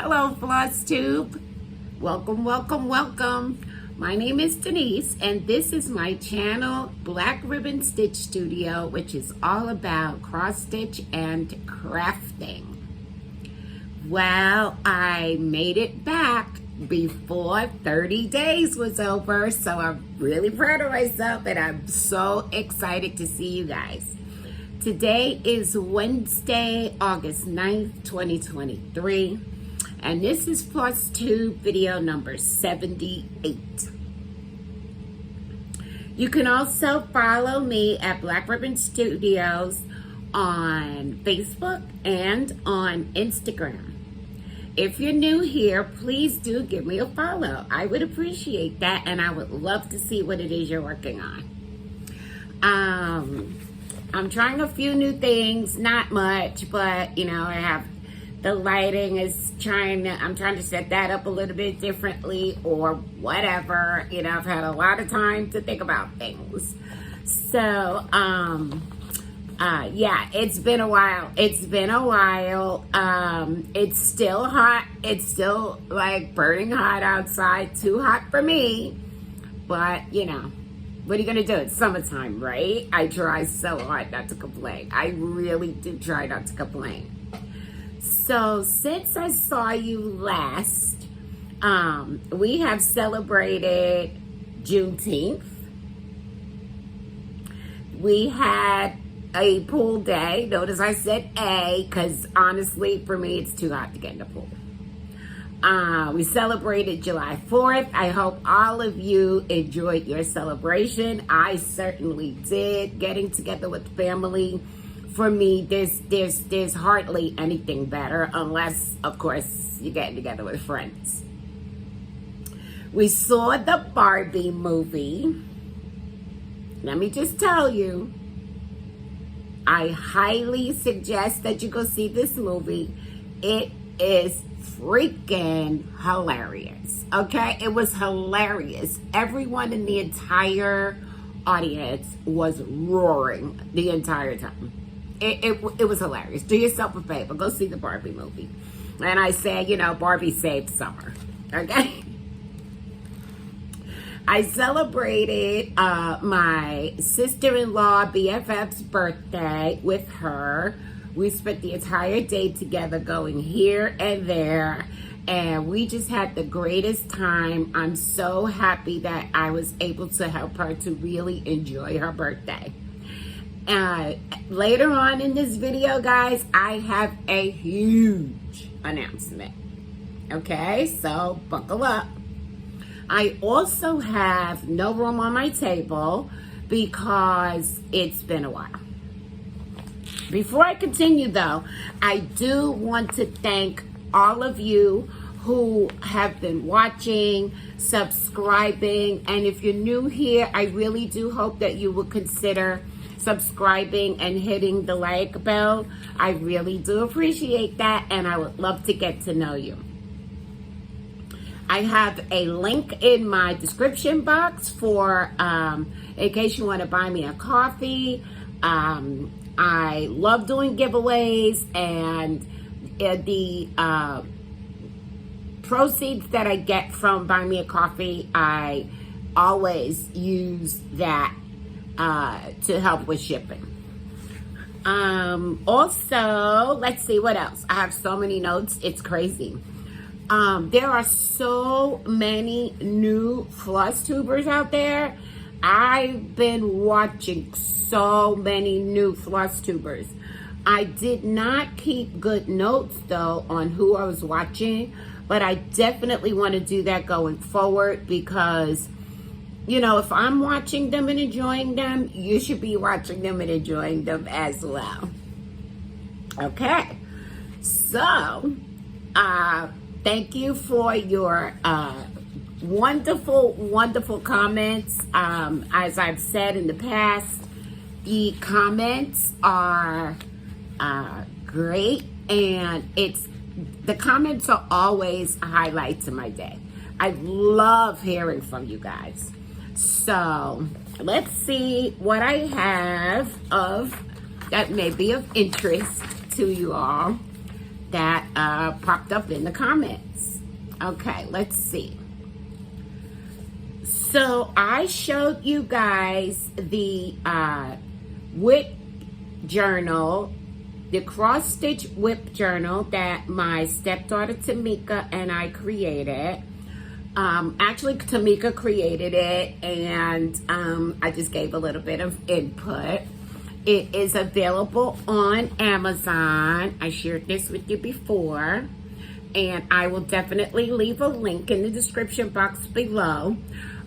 Hello, Flosstube. Welcome, welcome, welcome. My name is Denise, and this is my channel, Black Ribbon Stitch Studio, which is all about cross stitch and crafting. Well, I made it back before 30 days was over, so I'm really proud of myself, and I'm so excited to see you guys. Today is Wednesday, August 9th, 2023, and this is Flosstube video number 78. You can also follow me at Black Ribbon Studios on Facebook and on Instagram. If you're new here, please do give me a follow. I would appreciate that, and I would love to see what it is you're working on. I'm trying a few new things, not much, but you know, I have the lighting is I'm trying to set that up a little bit differently or whatever. You know, I've had a lot of time to think about things. So, yeah, it's been a while. It's still hot. It's still like burning hot outside, too hot for me, but you know, what are you gonna do? It's summertime, right? I try so hard not to complain. I really do try not to complain. So since I saw you last, we have celebrated Juneteenth. We had a pool day. Notice I said A, because honestly, for me, it's too hot to get in the pool. We celebrated July 4th. I hope all of you enjoyed your celebration. I certainly did. Getting together with family, for me, there's hardly anything better, unless, of course, you're getting together with friends. We saw the Barbie movie. Let me just tell you, I highly suggest that you go see this movie. It is freaking hilarious, okay? It was hilarious. Everyone in the entire audience was roaring the entire time. It was hilarious. Do yourself a favor, go see the Barbie movie. And I say, you know, Barbie saved summer, okay? I celebrated my sister-in-law BFF's birthday with her. We spent the entire day together going here and there, and we just had the greatest time. I'm so happy that I was able to help her to really enjoy her birthday. Later on in this video, guys, I have a huge announcement. Okay, so buckle up. I also have no room on my table because it's been a while. Before I continue though, I do want to thank all of you who have been watching, subscribing, and if you're new here, I really do hope that you will consider subscribing and hitting the like bell. I really do appreciate that, and I would love to get to know you. I have a link in my description box for, in case you want to buy me a coffee. I love doing giveaways, and the proceeds that I get from buying me a coffee, I always use that to help with shipping. Also, let's see what else. I have so many notes, it's crazy. There are so many new Flosstubers out there. I've been watching so many new Flosstubers. I did not keep good notes though on who I was watching, but I definitely want to do that going forward because, you know, if I'm watching them and enjoying them, you should be watching them and enjoying them as well. Okay, so thank you for your wonderful comments. As I've said in the past, the comments are great, and the comments are always a highlight to my day. I love hearing from you guys. So let's see what I have of that may be of interest to you all. that popped up in the comments. Okay, let's see. So I showed you guys the whip journal, the cross stitch whip journal that my stepdaughter Tamika and I created. Actually, Tamika created it, and I just gave a little bit of input. It is available on Amazon. I shared this with you before, and I will definitely leave a link in the description box below.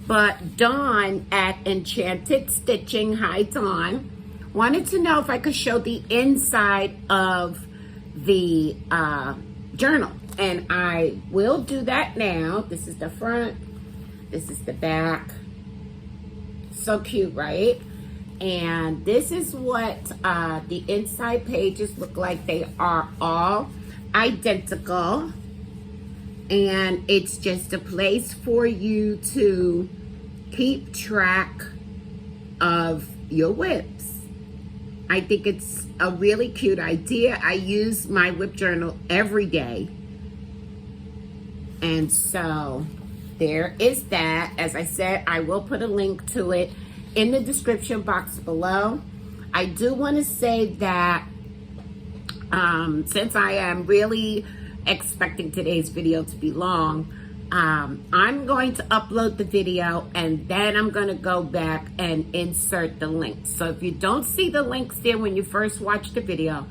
But Dawn at Enchanted Stitching, hi Dawn, wanted to know if I could show the inside of the journal. And I will do that now. This is the front. This is the back. So cute, right? And this is what the inside pages look like. They are all identical. And it's just a place for you to keep track of your whips. I think it's a really cute idea. I use my whip journal every day. And so there is that. As I said, I will put a link to it in the description box below. I do want to say that since I am really expecting today's video to be long, I'm going to upload the video and then I'm going to go back and insert the links. So if you don't see the links there when you first watch the video,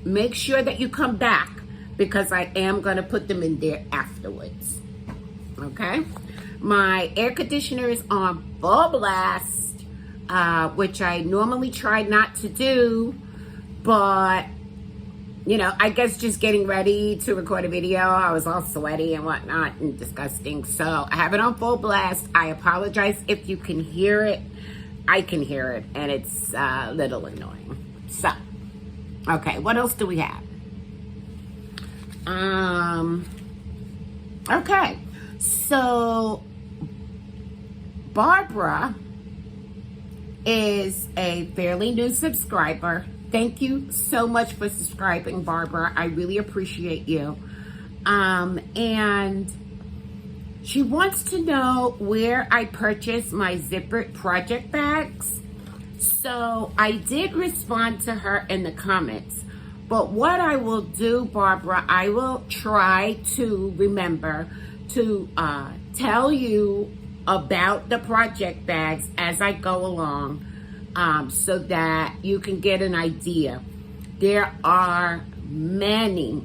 make sure that you come back, because I am going to put them in there afterwards. Okay? My air conditioner is on full blast, which I normally try not to do, but, you know, I guess just getting ready to record a video, I was all sweaty and whatnot and disgusting. So I have it on full blast. I apologize if you can hear it. I can hear it, and it's a little annoying. So, okay, what else do we have? Okay, so Barbara is a fairly new subscriber. Thank you so much for subscribing, Barbara. I really appreciate you. And she wants to know where I purchased my zippered project bags. So I did respond to her in the comments. But what I will do, Barbara, I will try to remember to tell you about the project bags as I go along, so that you can get an idea. There are many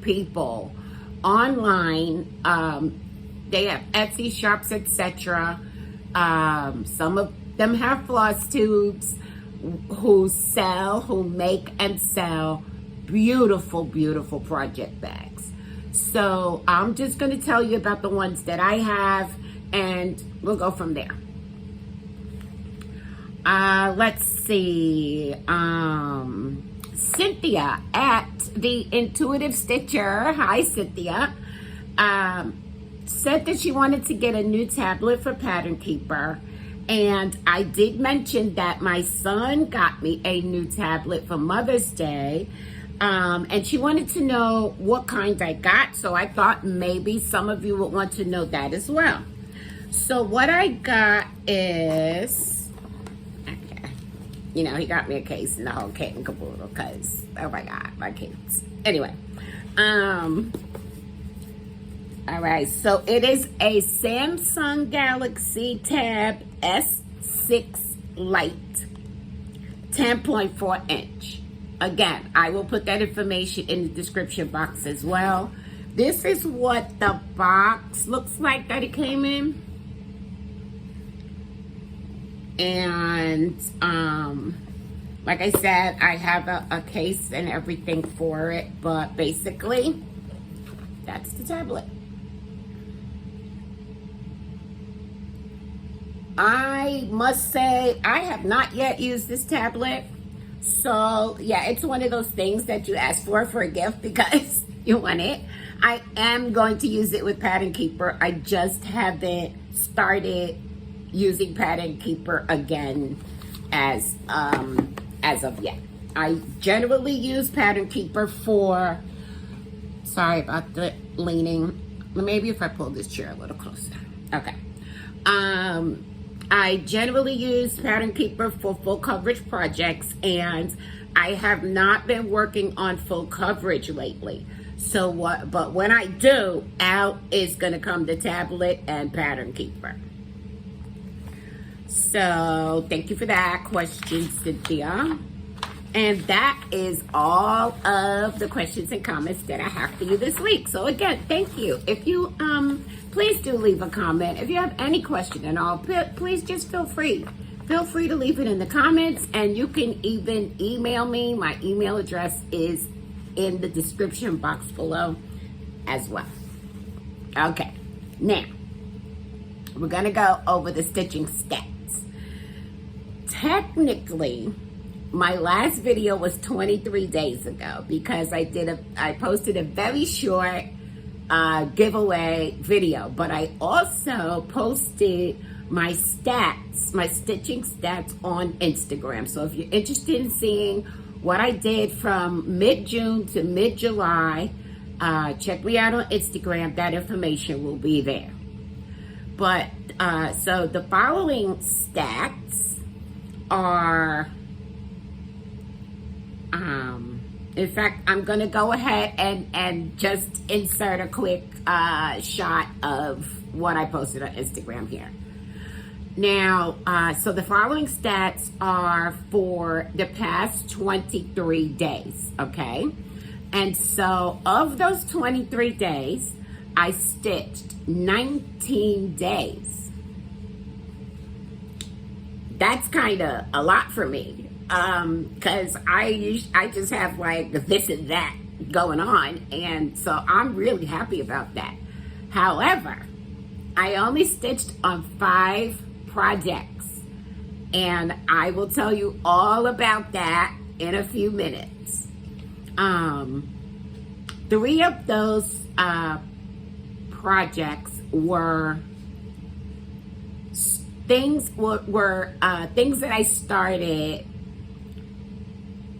people online. They have Etsy shops, etc. Some of them have Flosstubes who make and sell beautiful project bags. So I'm just going to tell you about the ones that I have, and we'll go from there. Let's see. Cynthia at the Intuitive Stitcher, hi Cynthia, said that she wanted to get a new tablet for Pattern Keeper. And I did mention that my son got me a new tablet for Mother's Day. And she wanted to know what kind I got. So I thought maybe some of you would want to know that as well. So what I got is, okay, you know, he got me a case and the whole kit and caboodle because, oh my God, my kids. Anyway, all right, so it is a Samsung Galaxy Tab S6 Lite, 10.4 inch. Again, I will put that information in the description box as well. This is what the box looks like that it came in. And like I said, I have a case and everything for it, but basically, that's the tablet. I must say, I have not yet used this tablet. So, yeah, it's one of those things that you ask for a gift because you want it. I am going to use it with Pattern Keeper. I just haven't started using Pattern Keeper again as of yet. I generally use Pattern Keeper for, sorry about the leaning. Maybe if I pull this chair a little closer. Okay. I generally use Pattern Keeper for full coverage projects, and I have not been working on full coverage lately. But when I do, out is going to come the tablet and Pattern Keeper. So thank you for that question, Cynthia. And that is all of the questions and comments that I have for you this week. So again, thank you. If you, please do leave a comment. If you have any question at all, please just feel free. Feel free to leave it in the comments, and you can even email me. My email address is in the description box below as well. Okay, now we're gonna go over the stitching stats. Technically, my last video was 23 days ago because I posted a very short giveaway video, but I also posted my stats, my stitching stats on Instagram. So if you're interested in seeing what I did from mid-June to mid-July, check me out on Instagram. That information will be there. But so the following stats are, in fact, I'm gonna go ahead and just insert a quick shot of what I posted on Instagram here. Now, so the following stats are for the past 23 days, okay? And so of those 23 days, I stitched 19 days. That's kind of a lot for me, because I just have like this and that going on, and so I'm really happy about that. However, I only stitched on 5 projects, and I will tell you all about that in a few minutes. 3 of those projects were things that I started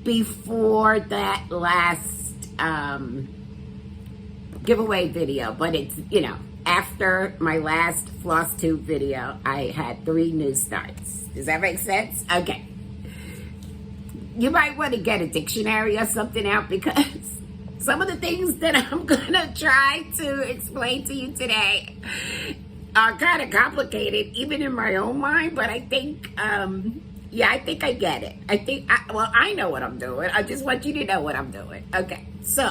before that last giveaway video, but it's, you know, after my last Flosstube video, I had 3 new starts. Does that make sense? Okay. You might want to get a dictionary or something out, because some of the things that I'm going to try to explain to you today are kind of complicated, even in my own mind, but I think, yeah, I think I get it. I know what I'm doing. I just want you to know what I'm doing. Okay, so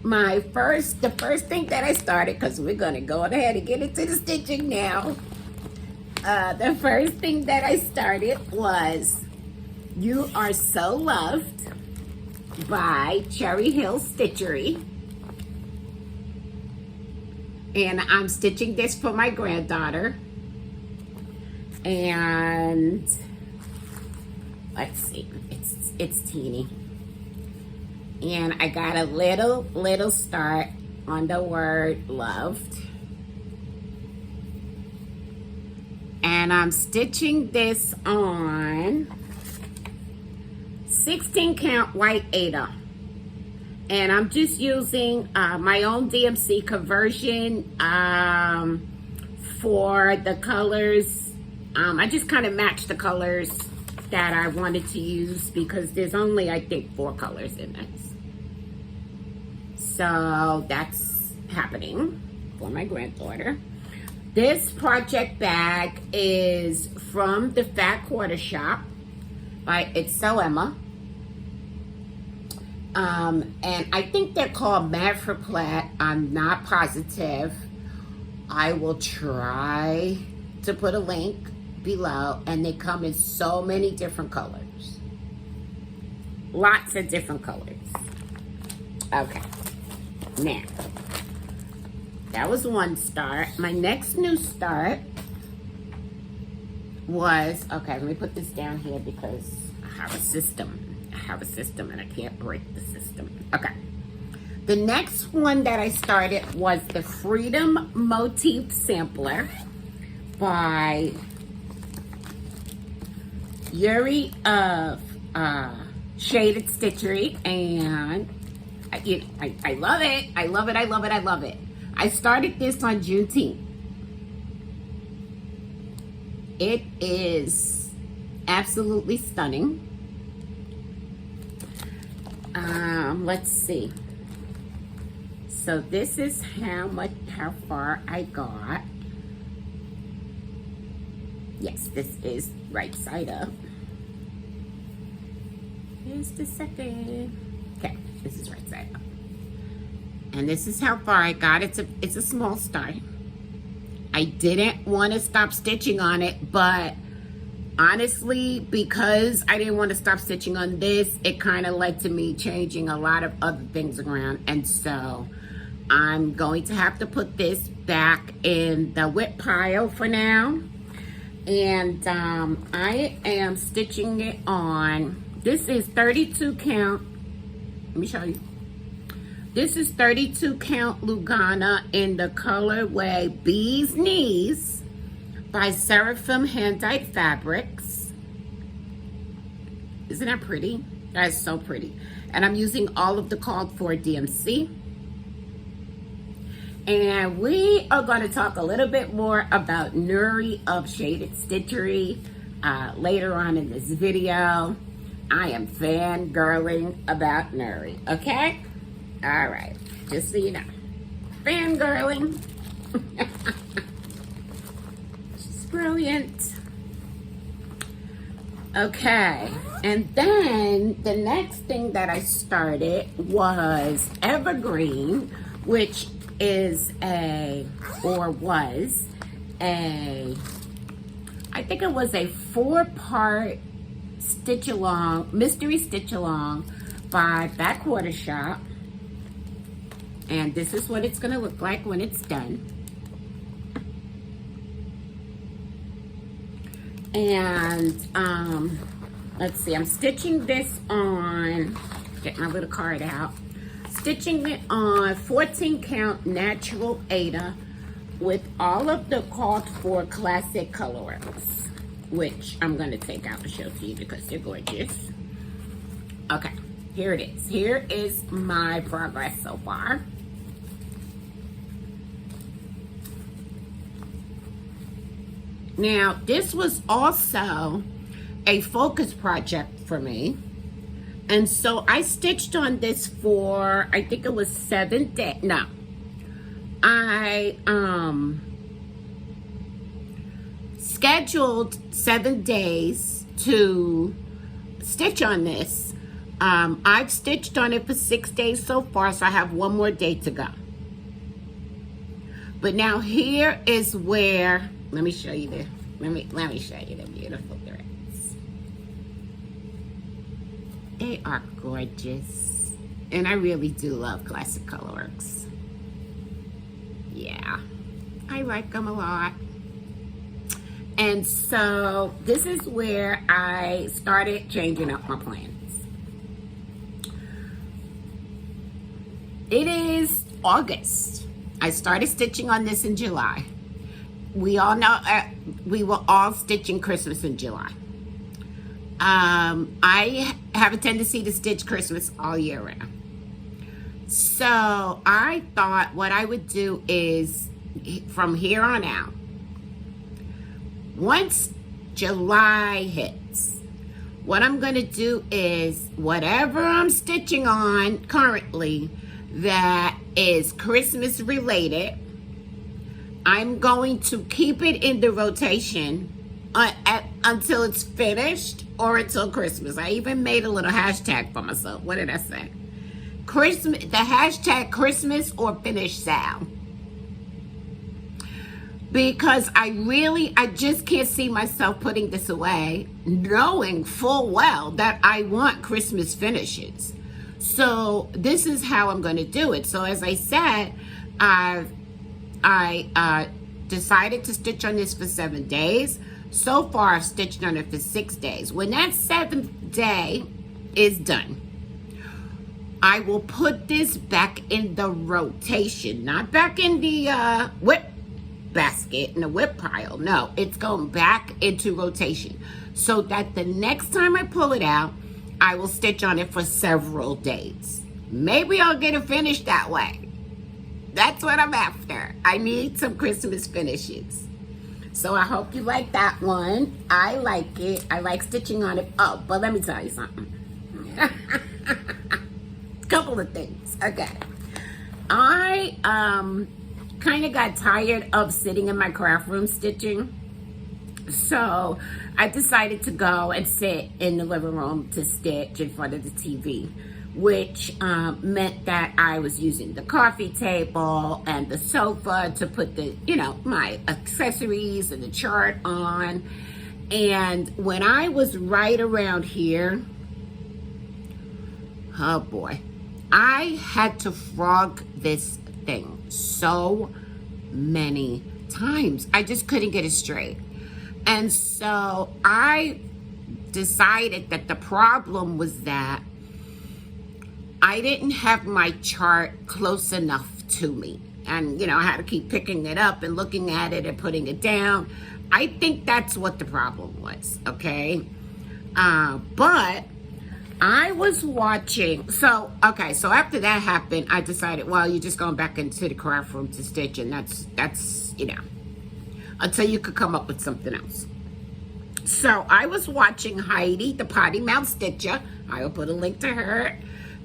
the first thing that I started, because we're going to go ahead and get into the stitching now. The first thing that I started was You Are So Loved by Cherry Hill Stitchery. And I'm stitching this for my granddaughter. And let's see, it's teeny. And I got a little start on the word loved. And I'm stitching this on 16 count white Aida. And I'm just using my own DMC conversion for the colors. I just kind of matched the colors that I wanted to use, because there's only, I think, 4 colors in this. So that's happening for my granddaughter. This project bag is from the Fat Quarter Shop by It's So Emma. And I think they're called Mad for Plaid. I'm not positive. I will try to put a link below, and they come in so many different colors. Lots of different colors. Okay, now that was one start. My next new start was, okay, let me put this down here because I have a system. And I can't break the system. Okay. The next one that I started was the Freedom Motif Sampler by Yuri of Shaded Stitchery, and I love it. I love it. I love it. I love it. I started this on Juneteenth. It is absolutely stunning. Let's see. So this is how far I got. Yes, this is right side up. Here's the second. Okay, this is right side up. And this is how far I got. It's a small start. I didn't want to stop stitching on it, but honestly, because I didn't want to stop stitching on this, it kind of led to me changing a lot of other things around. And so I'm going to have to put this back in the whip pile for now. And I am stitching it on, this is 32 count, let me show you. This is 32 count Lugana in the colorway Bee's Knees by Seraphim Hand-Dyed Fabrics. Isn't that pretty? That is so pretty. And I'm using all of the called for DMC. And we are going to talk a little bit more about Nuri of Shaded Stitchery later on in this video. I am fangirling about Nuri, okay? All right, just so you know. Fangirling. She's brilliant. Okay, and then the next thing that I started was Evergreen, which is I think it was a 4-part stitch along, mystery stitch along by Backwater Shop. And this is what it's gonna look like when it's done. And let's see, I'm stitching this on, get my little card out. Stitching it on 14 count natural Aida with all of the called for classic colorways, which I'm going to take out and show to you because they're gorgeous. Okay, here it is. Here is my progress so far. Now, this was also a focus project for me. And so I stitched on this for, I think it was 7 days. No, I scheduled 7 days to stitch on this. I've stitched on it for 6 days so far, so I have 1 more day to go. But now here is where, let me show you the, let me show you the beautiful threads. They are gorgeous. And I really do love classic colorworks. Yeah, I like them a lot. And so this is where I started changing up my plans. It is August. I started stitching on this in July. We all know we were all stitching Christmas in July. I have a tendency to stitch Christmas all year round. So I thought what I would do is from here on out, once July hits, what I'm going to do is whatever I'm stitching on currently that is Christmas related, I'm going to keep it in the rotation until it's finished or until Christmas. I even made a little hashtag for myself. What did I say? Christmas, the hashtag Christmas or finish Sal. Because I just can't see myself putting this away, knowing full well that I want Christmas finishes. So this is how I'm going to do it. So as I said, I decided to stitch on this for 7 days. So far, I've stitched on it for 6 days. When that 7th day is done, I will put this back in the rotation, not back in the whip basket, in the whip pile. No, it's going back into rotation so that the next time I pull it out, I will stitch on it for several days. Maybe I'll get it finished that way. That's what I'm after. I need some Christmas finishes. So I hope you like that one. I like it. I like stitching on it. Oh, but let me tell you something. Couple of things. Okay. I kind of got tired of sitting in my craft room stitching. So I decided to go and sit in the living room to stitch in front of the TV, which meant that I was using the coffee table and the sofa to put the, my accessories and the chart on. And when I was right around here, oh boy, I had to frog this thing so many times. I just couldn't get it straight. And so I decided that the problem was that I didn't have my chart close enough to me. And, I had to keep picking it up and looking at it and putting it down. I think that's what the problem was, okay? But I was watching, so after that happened, I decided, well, you're just going back into the craft room to stitch, and that's until you could come up with something else. So I was watching Heidi, the potty mouth stitcher. I will put a link to her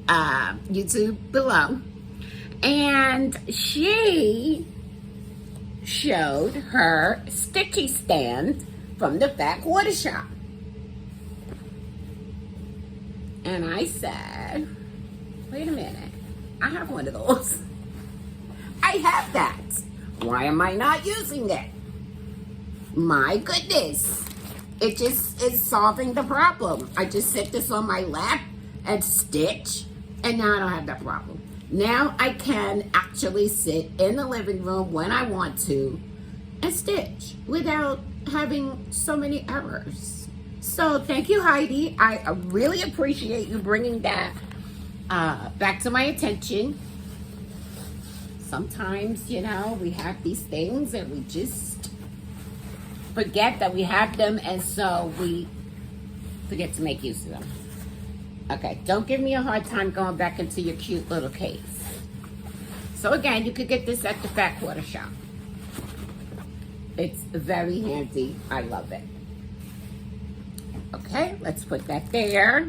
YouTube below. And she showed her stitchy stand from the Backwater Shop. And I said, wait a minute, I have one of those. I have that. Why am I not using it? My goodness. It just is solving the problem. I just set this on my lap and stitch, and now I don't have that problem. Now I can actually sit in the living room when I want to and stitch without having so many errors. So thank you, Heidi. I really appreciate you bringing that back to my attention. Sometimes, we have these things and we just forget that we have them, and so we forget to make use of them. Okay, don't give me a hard time going back into your cute little case. So again, you could get this at the Backwater Shop. It's very handy. I love it. Okay, let's put that there.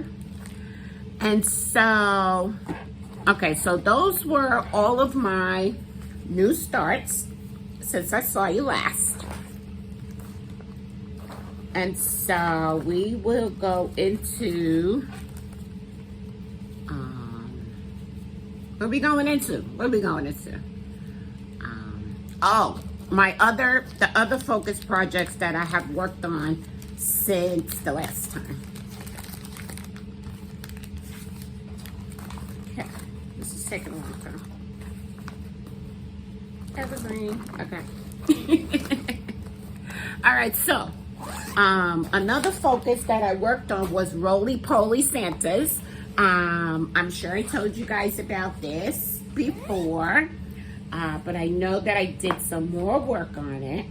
And so, so those were all of my new starts since I saw you last. And so we will go into, what are we going into? The other focus projects that I have worked on since the last time. Okay, this is taking a long time. Evergreen, okay. All right, so another focus that I worked on was roly-poly Santas. I'm sure I told you guys about this before, but I know that I did some more work on it.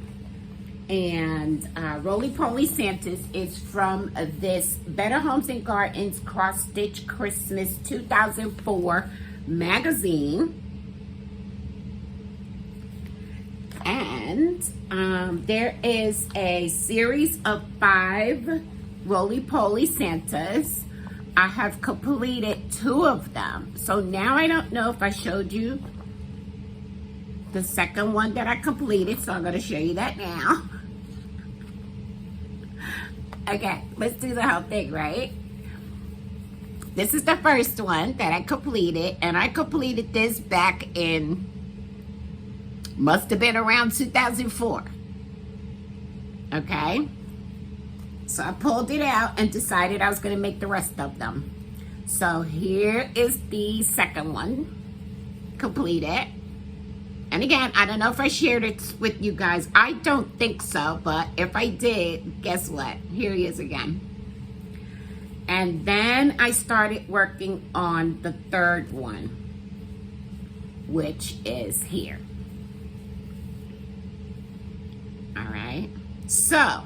And roly-poly Santas is from this Better Homes and Gardens Cross Stitch Christmas 2004 magazine. And there is a series of 5 roly-poly Santas. I have completed 2 of them. So now I don't know if I showed you the second one that I completed, so I'm going to show you that now. Okay, let's do the whole thing, right? This is the first one that I completed, and I completed this back in, must have been around 2004. Okay? So I pulled it out and decided I was going to make the rest of them. So here is the second one completed. And again, I don't know if I shared it with you guys. I don't think so, but if I did, guess what? Here he is again. And then I started working on the third one, which is here. All right. So,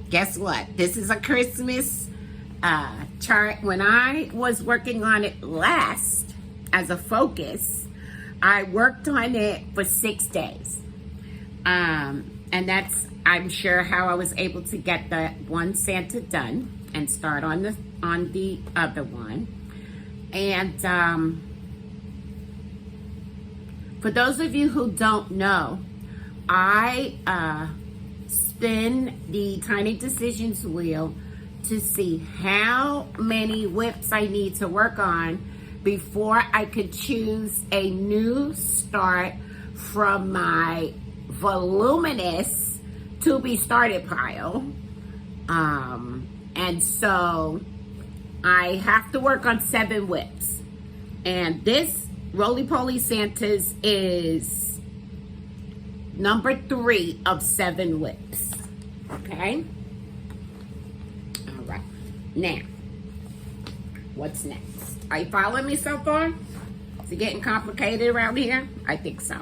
guess what? This is a Christmas chart, when I was working on it last as a focus, I worked on it for 6 days. And that's, I'm sure, how I was able to get the one Santa done and start on the other one. And for those of you who don't know, I spin the Tiny Decisions wheel to see how many whips I need to work on before I could choose a new start from my voluminous to be started pile. And so I have to work on 7 whips. And this Roly Poly Santa's is number 3 of 7 whips. Okay? All right. Now, what's next? Are you following me so far? Is it getting complicated around here? I think so.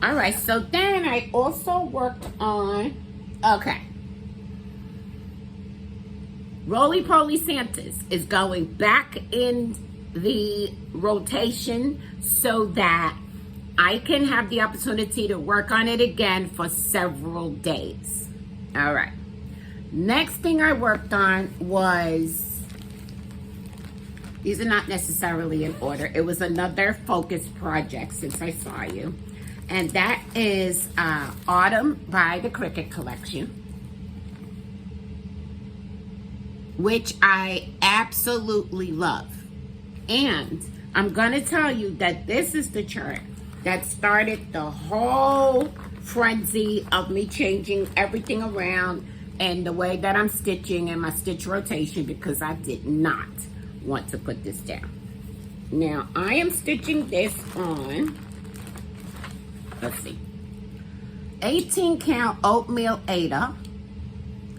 All right, so then I also worked on, okay. Roly Poly Santa's is going back in the rotation so that I can have the opportunity to work on it again for several days. All right. Next thing I worked on was, these are not necessarily in order. It was another focus project since I saw you. And that is Autumn by the Cricket Collection, which I absolutely love. And I'm gonna tell you that this is the chart that started the whole frenzy of me changing everything around and the way that I'm stitching and my stitch rotation, because I did not want to put this down. Now I am stitching this on, let's see, 18 count oatmeal Aida.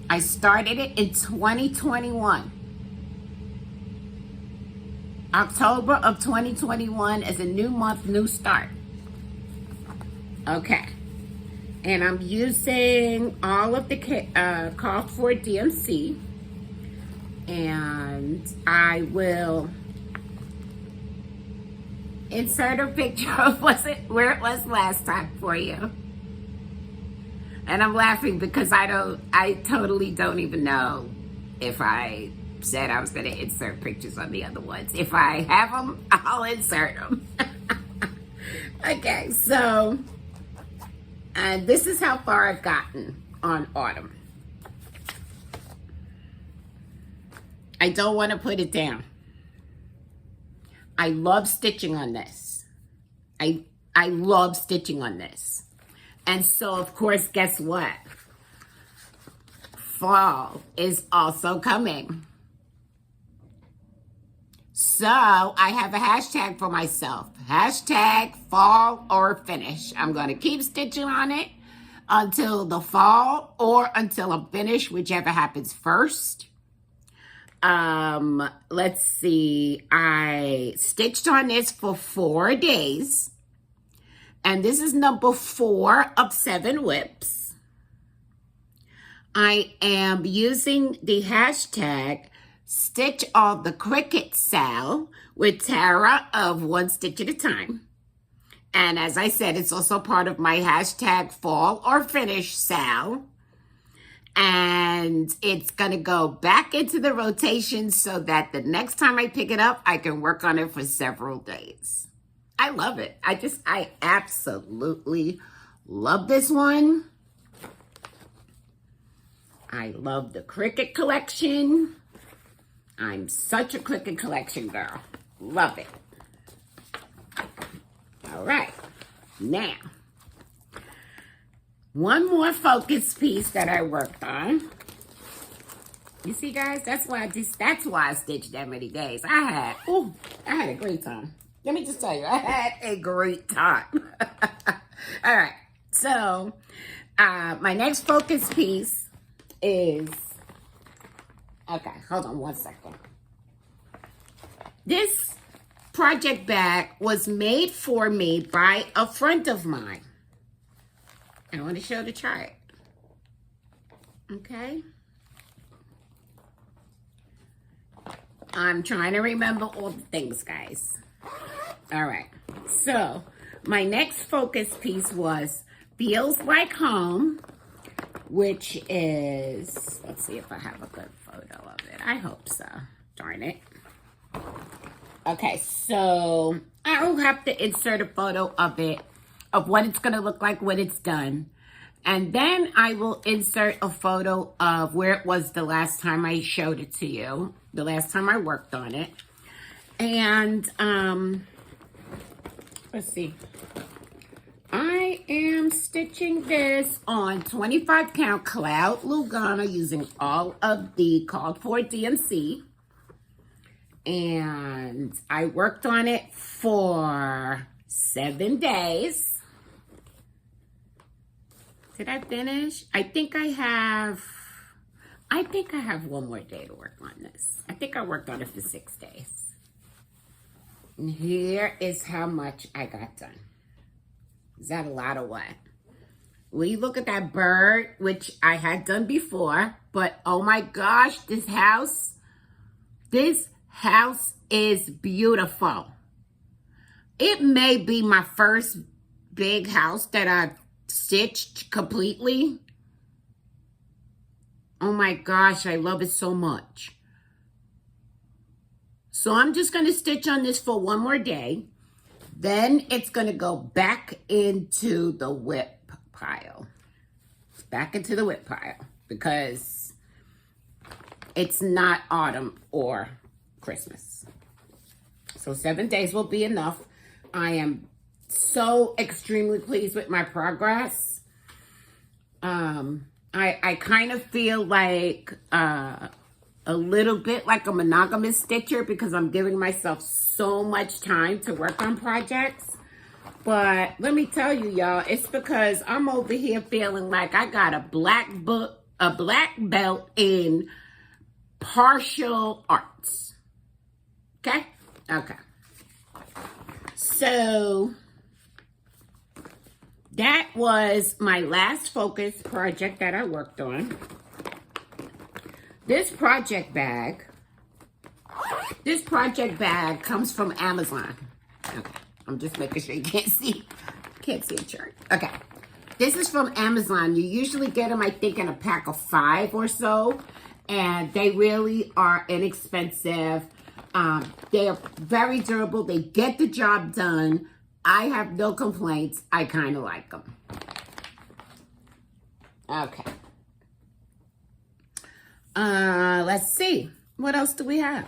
I started it in 2021. October of 2021 is a new month, new start. Okay. And I'm using all of the called for DMC. And I will insert a picture of where it was last time for you. And I'm laughing because I totally don't even know if I said I was going to insert pictures on the other ones. If I have them, I'll insert them. Okay, so this is how far I've gotten on Autumn. I don't want to put it down. I love stitching on this. I love stitching on this. And so, of course, guess what? Fall is also coming. So I have a hashtag for myself. Hashtag fall or finish. I'm going to keep stitching on it until the fall or until I'm finished, whichever happens first. Let's see. I stitched on this for 4 days. And this is number 4 of 7 whips. I am using the hashtag Stitch All the Cricket Sal with Tara of One Stitch at a Time. And as I said, it's also part of my hashtag Fall or Finish Sal. And it's going to go back into the rotation so that the next time I pick it up, I can work on it for several days. I love it. I absolutely love this one. I love the Cricket Collection. I'm such a Cricket Collection girl. Love it. All right. Now, one more focus piece that I worked on. You see, guys, that's why I stitched that many days. I had a great time. Let me just tell you, I had a great time. All right. So, my next focus piece is, okay, hold on one second. This project bag was made for me by a friend of mine. I want to show the chart. Okay. I'm trying to remember all the things, guys. All right. So, my next focus piece was Feels Like Home, which is, let's see if I have a good photo of it. I hope so. Darn it. Okay, so I'll have to insert a photo of it, of what it's going to look like when it's done. And then I will insert a photo of where it was the last time I showed it to you, the last time I worked on it. And, let's see. I am stitching this on 25 count Cloud Lugana using all of the called for DMC. And I worked on it for 7 days. Did I finish? I think I have one more day to work on this. I think I worked on it for 6 days. And here is how much I got done. Is that a lot of what? Will you look at that bird, which I had done before, but oh my gosh, this house is beautiful. It may be my first big house that I've stitched completely. Oh my gosh, I love it so much. So I'm just going to stitch on this for one more day. Then it's going to go back into the whip pile. Back into the whip pile because it's not autumn or Christmas. So 7 days will be enough. I am so extremely pleased with my progress. I kind of feel like a little bit like a monogamous stitcher because I'm giving myself so much time to work on projects. But let me tell you, y'all, it's because I'm over here feeling like I got a black belt in partial arts. Okay? Okay. So that was my last focus project that I worked on. This project bag comes from Amazon. Okay, I'm just making sure you can't see a chart. Okay, this is from Amazon. You usually get them, I think, in a pack of 5 or so, and they really are inexpensive. They are very durable. They get the job done. I have no complaints. I kind of like them. Okay. Let's see. What else do we have?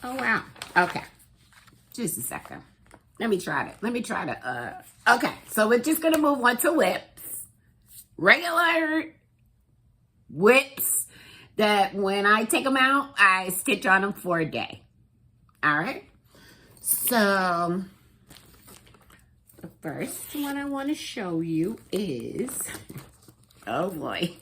Oh, wow. Okay. Just a second. Let me try to, okay. So we're just going to move on to whips. Regular whips that when I take them out, I stitch on them for a day. All right. So the first one I want to show you is, oh boy.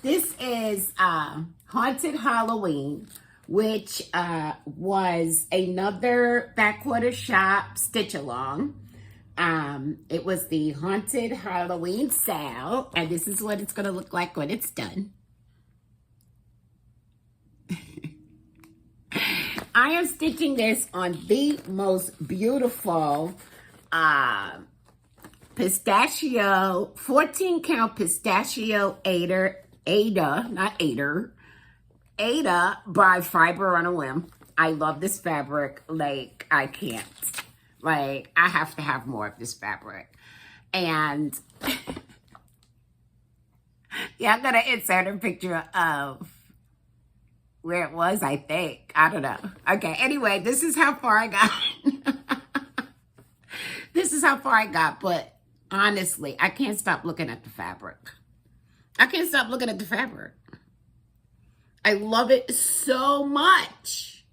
This is Haunted Halloween, which was another Backwater Shop stitch along. It was the Haunted Halloween sale, and this is what it's going to look like when it's done. I am stitching this on the most beautiful pistachio, 14 count pistachio Ada by Fiber on a Whim. I love this fabric. Like, I can't. Like, I have to have more of this fabric. And yeah, I'm going to insert a picture of where it was, I think. I don't know. Okay, anyway, this is how far I got. This is how far I got, but honestly, I can't stop looking at the fabric. I can't stop looking at the fabric. I love it so much.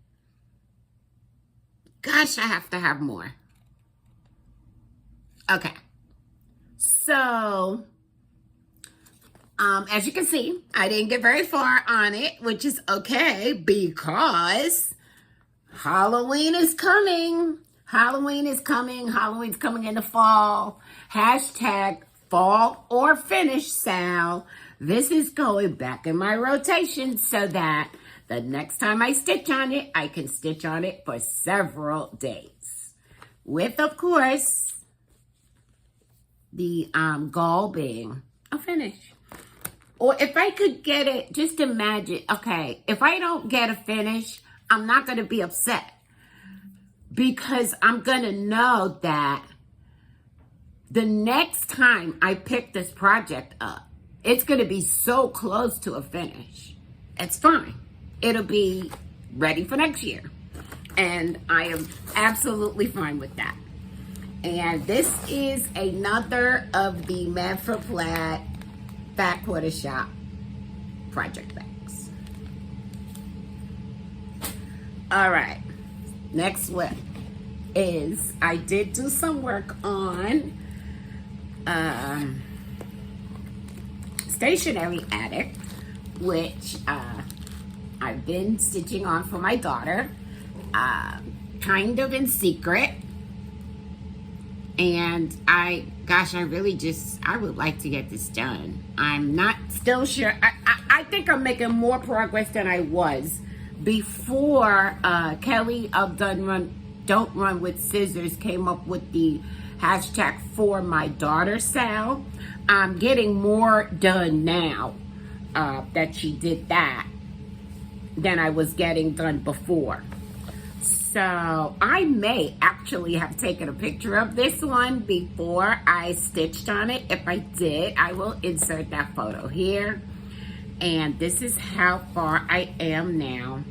Gosh, I have to have more. Okay. So, as you can see, I didn't get very far on it, which is okay because Halloween is coming. Halloween is coming. Halloween's coming in the fall. Hashtag fall or finish sale. This is going back in my rotation so that the next time I stitch on it, I can stitch on it for several days. With, of course, the goal being a finish. Or if I could get it, just imagine, okay, if I don't get a finish, I'm not going to be upset. Because I'm going to know that the next time I pick this project up, it's going to be so close to a finish. It's fine. It'll be ready for next year. And I am absolutely fine with that. And this is another of the Mad for Plaid Fat Quarter Shop project bags. All right. Next whip is I did do some work on Stationery Attic, which I've been stitching on for my daughter, kind of in secret. And I would like to get this done. I'm not still sure. I think I'm making more progress than I was before Kelly of Don't Run with Scissors came up with the hashtag for my daughter sale. I'm getting more done now that she did that than I was getting done before. So I may actually have taken a picture of this one before I stitched on it. If I did, I will insert that photo here. And this is how far I am now.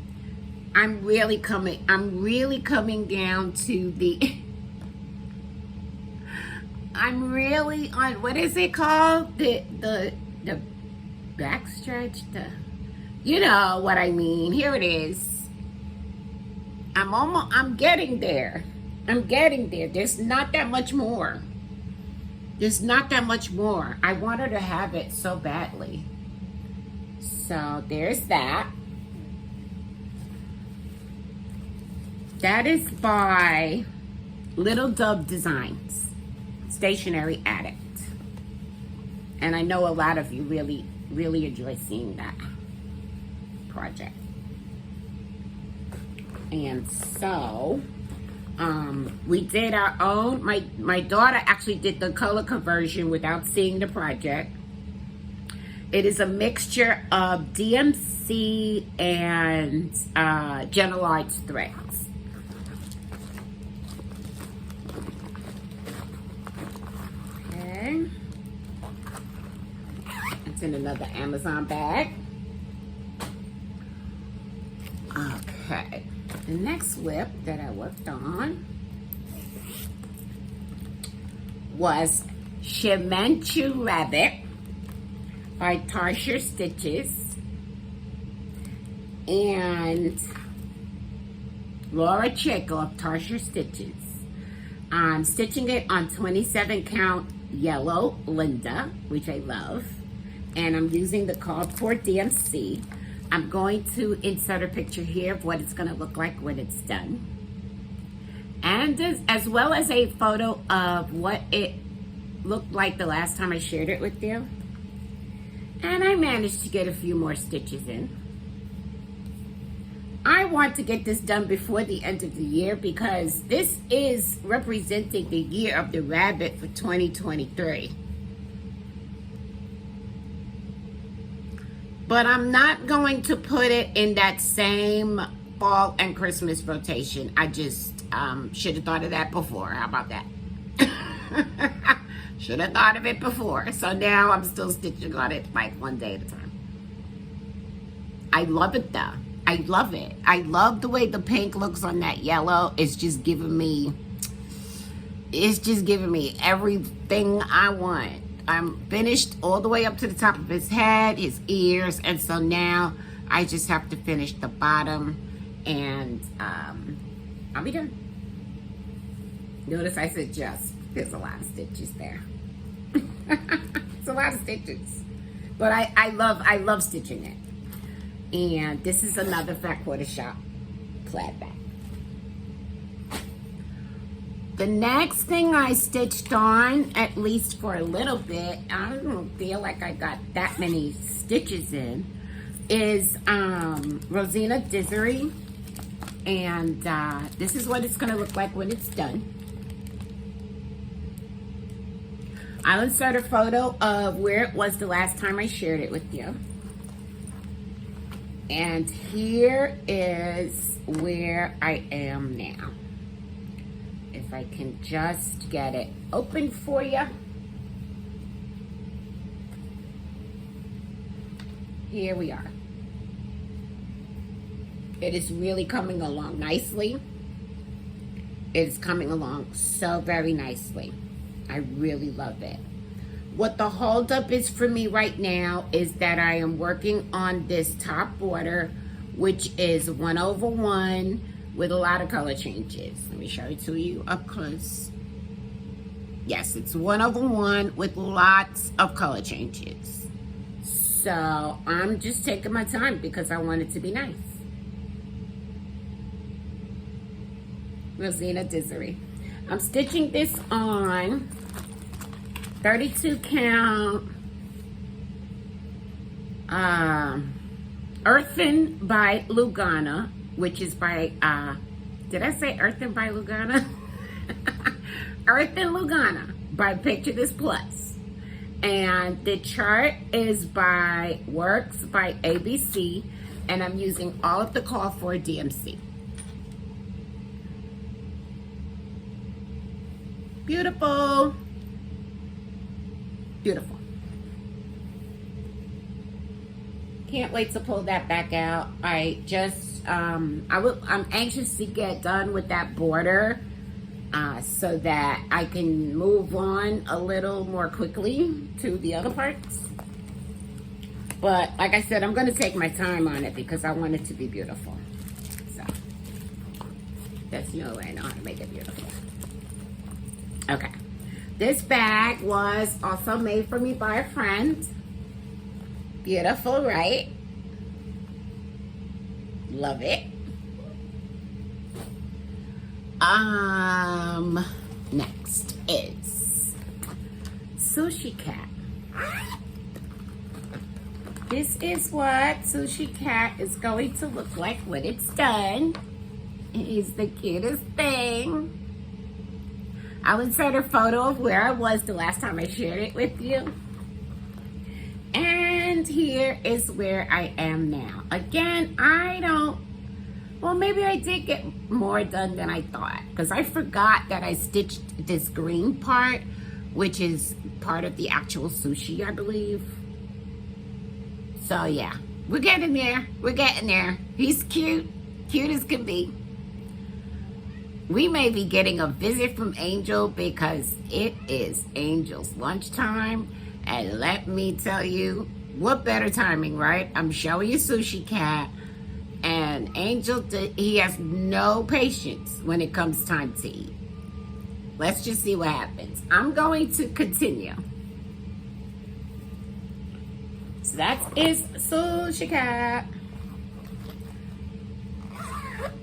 I'm really coming down to the, I'm really on, what is it called? The backstretch, you know what I mean. Here it is. I'm getting there. I'm getting there. There's not that much more. There's not that much more. I want her to have it so badly. So there's that. That is by Little Dove Designs, Stationery Addict. And I know a lot of you really, really enjoy seeing that project. And so, we did our own, my daughter actually did the color conversion without seeing the project. It is a mixture of DMC and General Arts threads. Okay. It's in another Amazon bag. Okay. The next whip that I worked on was Shemanchu Rabbit by Tarsher Stitches and Laura Chico of Tarsher Stitches. I'm stitching it on 27 count yellow Linda, which I love, and I'm using the cardboard DMC. I'm going to insert a picture here of what it's going to look like when it's done. And as well as a photo of what it looked like the last time I shared it with you. And I managed to get a few more stitches in. I want to get this done before the end of the year because this is representing the year of the rabbit for 2023. But I'm not going to put it in that same fall and Christmas rotation. I just should have thought of that before. How about that? Should have thought of it before. So now I'm still stitching on it like one day at a time. I love it though. I love it. I love the way the pink looks on that yellow. It's just giving me everything I want. I'm finished all the way up to the top of his head, his ears, and so now I just have to finish the bottom, and I'll be done. Notice I said just. There's a lot of stitches there. It's a lot of stitches. But I love stitching it. And this is another Fat Quarter Shop plaid bag. The next thing I stitched on, at least for a little bit, I don't feel like I got that many stitches in, is Rosina Dizery, and this is what it's going to look like when it's done. I'll insert a photo of where it was the last time I shared it with you. And here is where I am now. If I can just get it open for you. Here we are. It is really coming along nicely. It's coming along so very nicely. I really love it. What the holdup is for me right now is that I am working on this top border, which is 1/1 with a lot of color changes. Let me show it to you up close. Yes, it's 1/1 with lots of color changes. So I'm just taking my time because I want it to be nice. Rosina Dizery. I'm stitching this on 32 count Earthen by Lugana, which is by, did I say Earthen by Lugana? Earthen Lugana by Picture This Plus. And the chart is by Works by ABC, and I'm using all of the call for DMC. Beautiful. Beautiful. Can't wait to pull that back out. I just, I'm anxious to get done with that border so that I can move on a little more quickly to the other parts. But like I said, I'm going to take my time on it because I want it to be beautiful. So that's the only way I know how to make it beautiful. Okay. This bag was also made for me by a friend. Beautiful, right? Love it. Next is Sushi Cat. This is what Sushi Cat is going to look like when it's done. It is the cutest thing. I'll insert a photo of where I was the last time I shared it with you. And here is where I am now. Again, well, maybe I did get more done than I thought, because I forgot that I stitched this green part, which is part of the actual sushi, I believe. So yeah, we're getting there. We're getting there. He's cute. Cute as can be. We may be getting a visit from Angel because it is Angel's lunchtime. And let me tell you, what better timing, right? I'm showing you Sushi Cat. And Angel, he has no patience when it comes time to eat. Let's just see what happens. I'm going to continue. So that is Sushi Cat.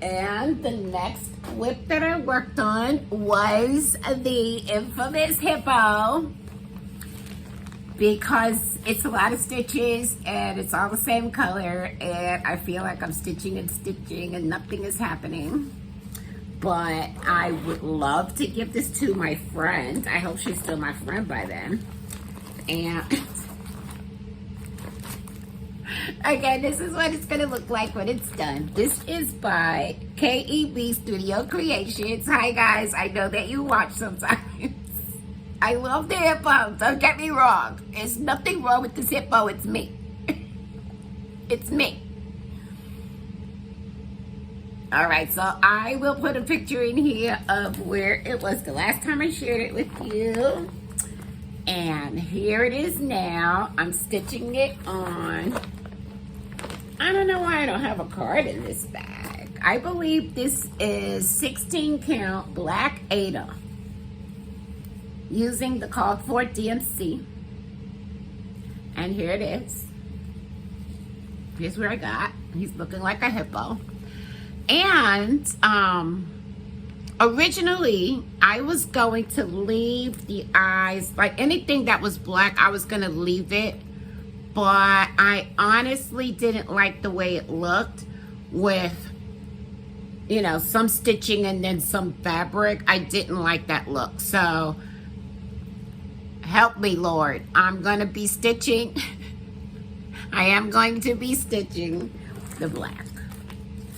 And the next whip that I worked on was the infamous hippo, because it's a lot of stitches and it's all the same color and I feel like I'm stitching and nothing is happening. But I would love to give this to my friend. I hope she's still my friend by then. And again, this is what it's going to look like when it's done. This is by KEB Studio Creations. Hi guys, I know that you watch sometimes. I love the hippo, don't get me wrong. There's nothing wrong with this hippo, it's me. It's me. Alright, so I will put a picture in here of where it was the last time I shared it with you. And here it is now. I'm stitching it on. I don't know why I don't have a card in this bag. I believe this is 16 count black Ada, using the called for DMC. And here it is. Here's where I got. He's looking like a hippo. And originally I was going to leave the eyes, like anything that was black, I was going to leave it but I honestly didn't like the way it looked with, you know, some stitching and then some fabric. I didn't like that look. So help me, Lord. I'm going to be stitching. I am going to be stitching the black.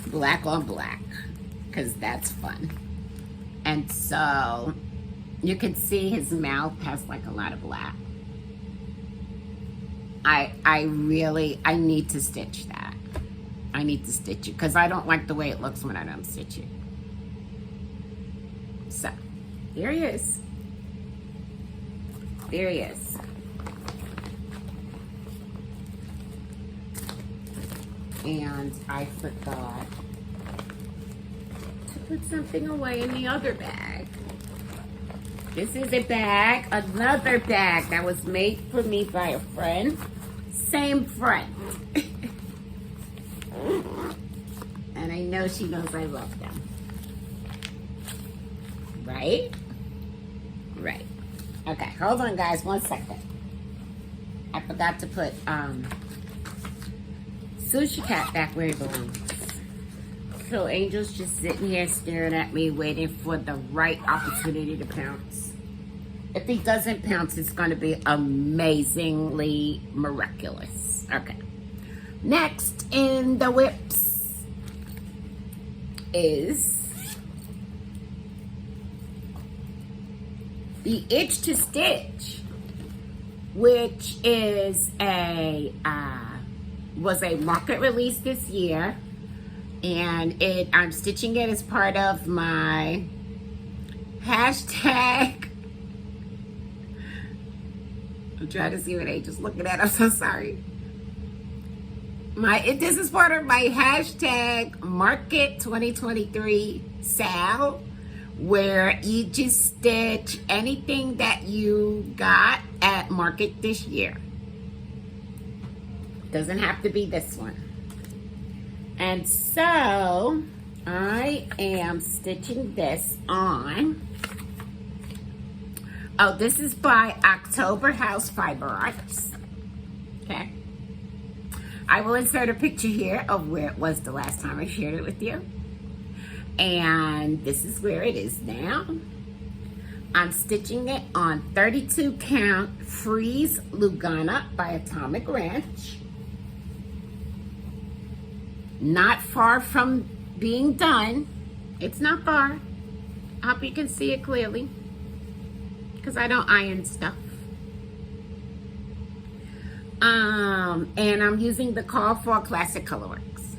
Black on black. Because that's fun. And so you can see his mouth has like a lot of black. I need to stitch that. I need to stitch it because I don't like the way it looks when I don't stitch it. So, here he is. There he is. And I forgot to put something away in the other bag. This is a bag, another bag that was made for me by a friend. Same friend. And I know she knows I love them. Right? Right. Okay, hold on guys, 1 second. I forgot to put Sushi Cat back where it belongs. So Angel's just sitting here staring at me, waiting for the right opportunity to pounce. If he doesn't pounce, it's going to be amazingly miraculous. Okay. Next in the whips is the Itch to Stitch, which is was a market release this year, and I'm stitching it as part of my hashtag. I'm trying to see what Angel's looking at. I'm so sorry. This is part of my hashtag Market 2023 sale, where you just stitch anything that you got at Market this year. Doesn't have to be this one. And so I am stitching this on. Oh, this is by October House Fiber Arts. Okay. I will insert a picture here of where it was the last time I shared it with you. And this is where it is now. I'm stitching it on 32 count Freeze Lugana by Atomic Ranch. Not far from being done. It's not far. I hope you can see it clearly, because I don't iron stuff. And I'm using the Call for Classic Colorworks.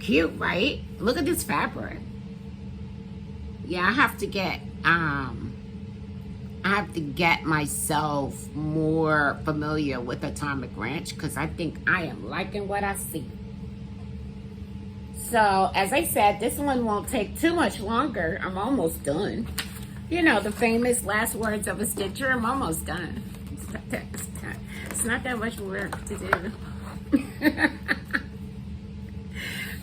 Cute, right? Look at this fabric. Yeah, I have to get myself more familiar with Atomic Ranch, because I think I am liking what I see. So, as I said, this one won't take too much longer. I'm almost done. You know, the famous last words of a stitcher, I'm almost done. It's not that much work to do.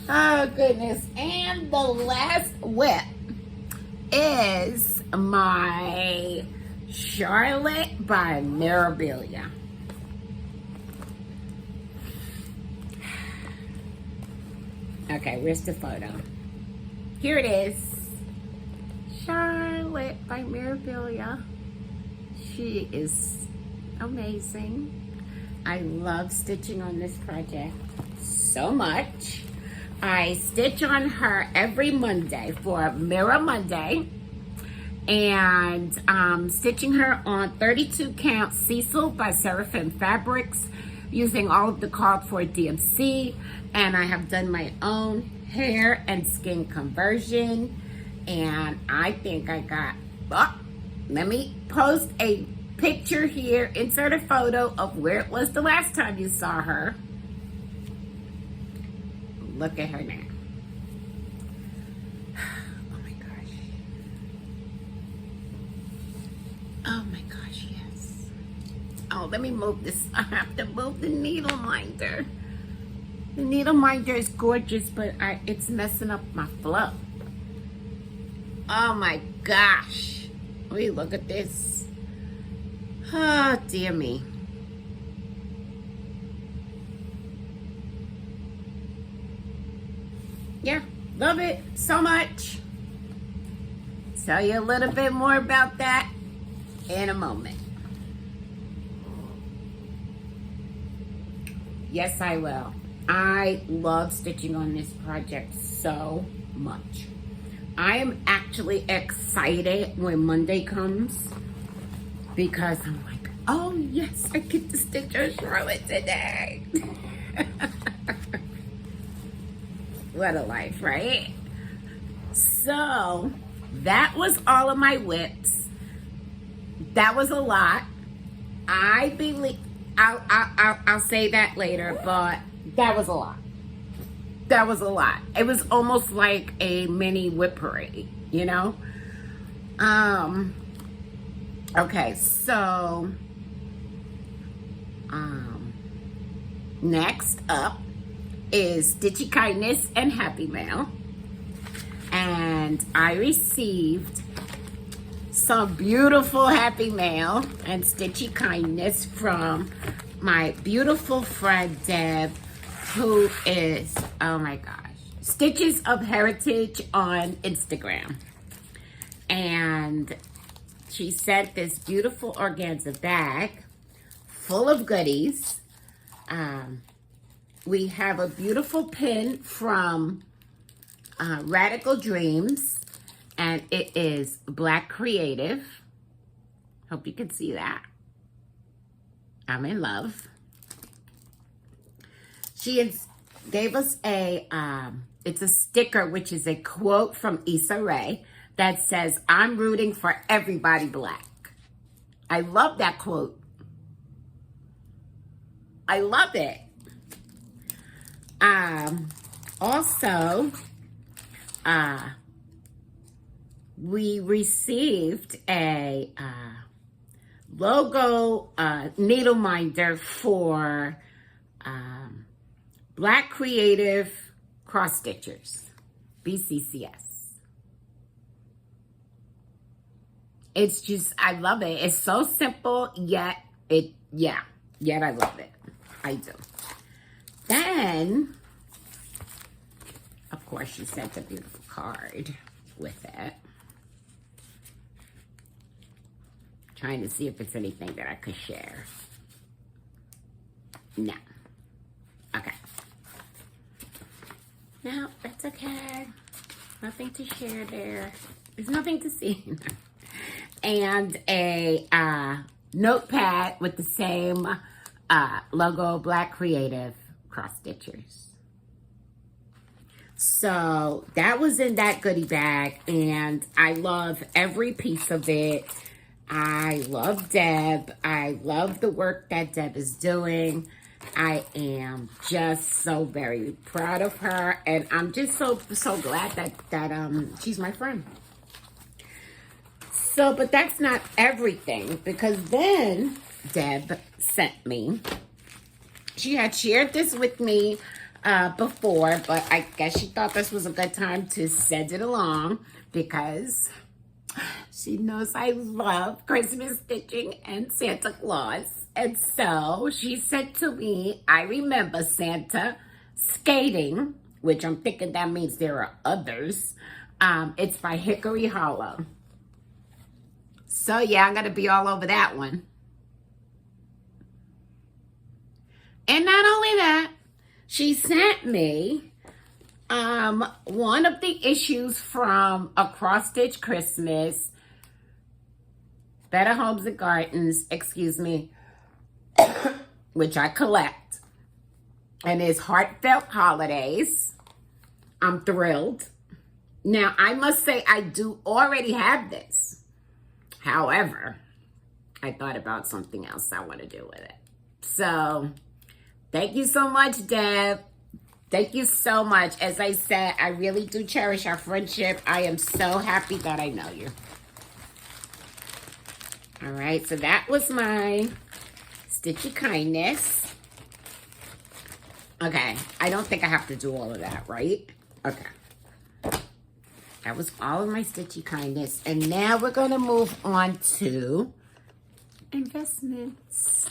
Oh, goodness. And the last whip is my Charlotte by Mirabilia. Okay, where's the photo? Here it is. Charlotte by Mirabilia. She is amazing. I love stitching on this project so much. I stitch on her every Monday for Mirror Monday. And stitching her on 32 count Cecil by Seraphim Fabrics, using all of the called for DMC. And I have done my own hair and skin conversion. And I think I got, let me post a picture here, insert a photo of where it was the last time you saw her. Look at her now. Oh my gosh. Oh my gosh, yes. Oh, let me move this. I have to move the needle minder. The needle minder is gorgeous, but it's messing up my flow. Oh my gosh. Wait, look at this. Oh, dear me. yeah, love it so much. Tell you a little bit more about that in a moment. Yes, I will. I love stitching on this project so much. I am actually excited when Monday comes because I'm like, oh yes, I get to stitch on Charlotte today. What a life, right? So that was all of my whips. That was a lot. I believe I'll say that later, but that was a lot. That was a lot. It was almost like a mini whip parade, you know? Okay, so next up is Stitchy Kindness and Happy Mail. And I received some beautiful Happy Mail and Stitchy Kindness from my beautiful friend Deb, who is, oh my gosh, Stitches of Heritage on Instagram. And she sent this beautiful organza bag full of goodies. We have a beautiful pin from Radical Dreams, and it is Black Creative. Hope you can see that. I'm in love. She gave us a, it's a sticker, which is a quote from Issa Rae that says, "I'm rooting for everybody Black." I love that quote. I love it. Also, we received a logo needle minder for Black Creative Cross Stitchers, BCCS. It's just, I love it. It's so simple, yet yet I love it. I do. Then, of course, she sent a beautiful card with it. Trying to see if it's anything that I could share. No. Okay. No, that's okay. Nothing to share there. There's nothing to see. And a notepad with the same logo, Black Creative Cross Stitchers. So that was in that goodie bag, and I love every piece of it. I love Deb. I love the work that Deb is doing. I am just so very proud of her, and I'm just so glad that she's my friend. So, but that's not everything, because then Deb sent me, she had shared this with me before, but I guess she thought this was a good time to send it along because she knows I love Christmas stitching and Santa Claus. And so she said to me, "I remember Santa skating," which I'm thinking that means there are others. It's by Hickory Hollow. So yeah, I'm going to be all over that one. And not only that, she sent me one of the issues from A Cross Stitch Christmas, Better Homes and Gardens, excuse me, which I collect. And it's Heartfelt Holidays. I'm thrilled. Now, I must say I do already have this. However, I thought about something else I want to do with it. So, thank you so much, Deb. Thank you so much. As I said, I really do cherish our friendship. I am so happy that I know you. All right, so that was my Stitchy Kindness. Okay, I don't think I have to do all of that, right? Okay. That was all of my Stitchy Kindness. And now we're going to move on to investments.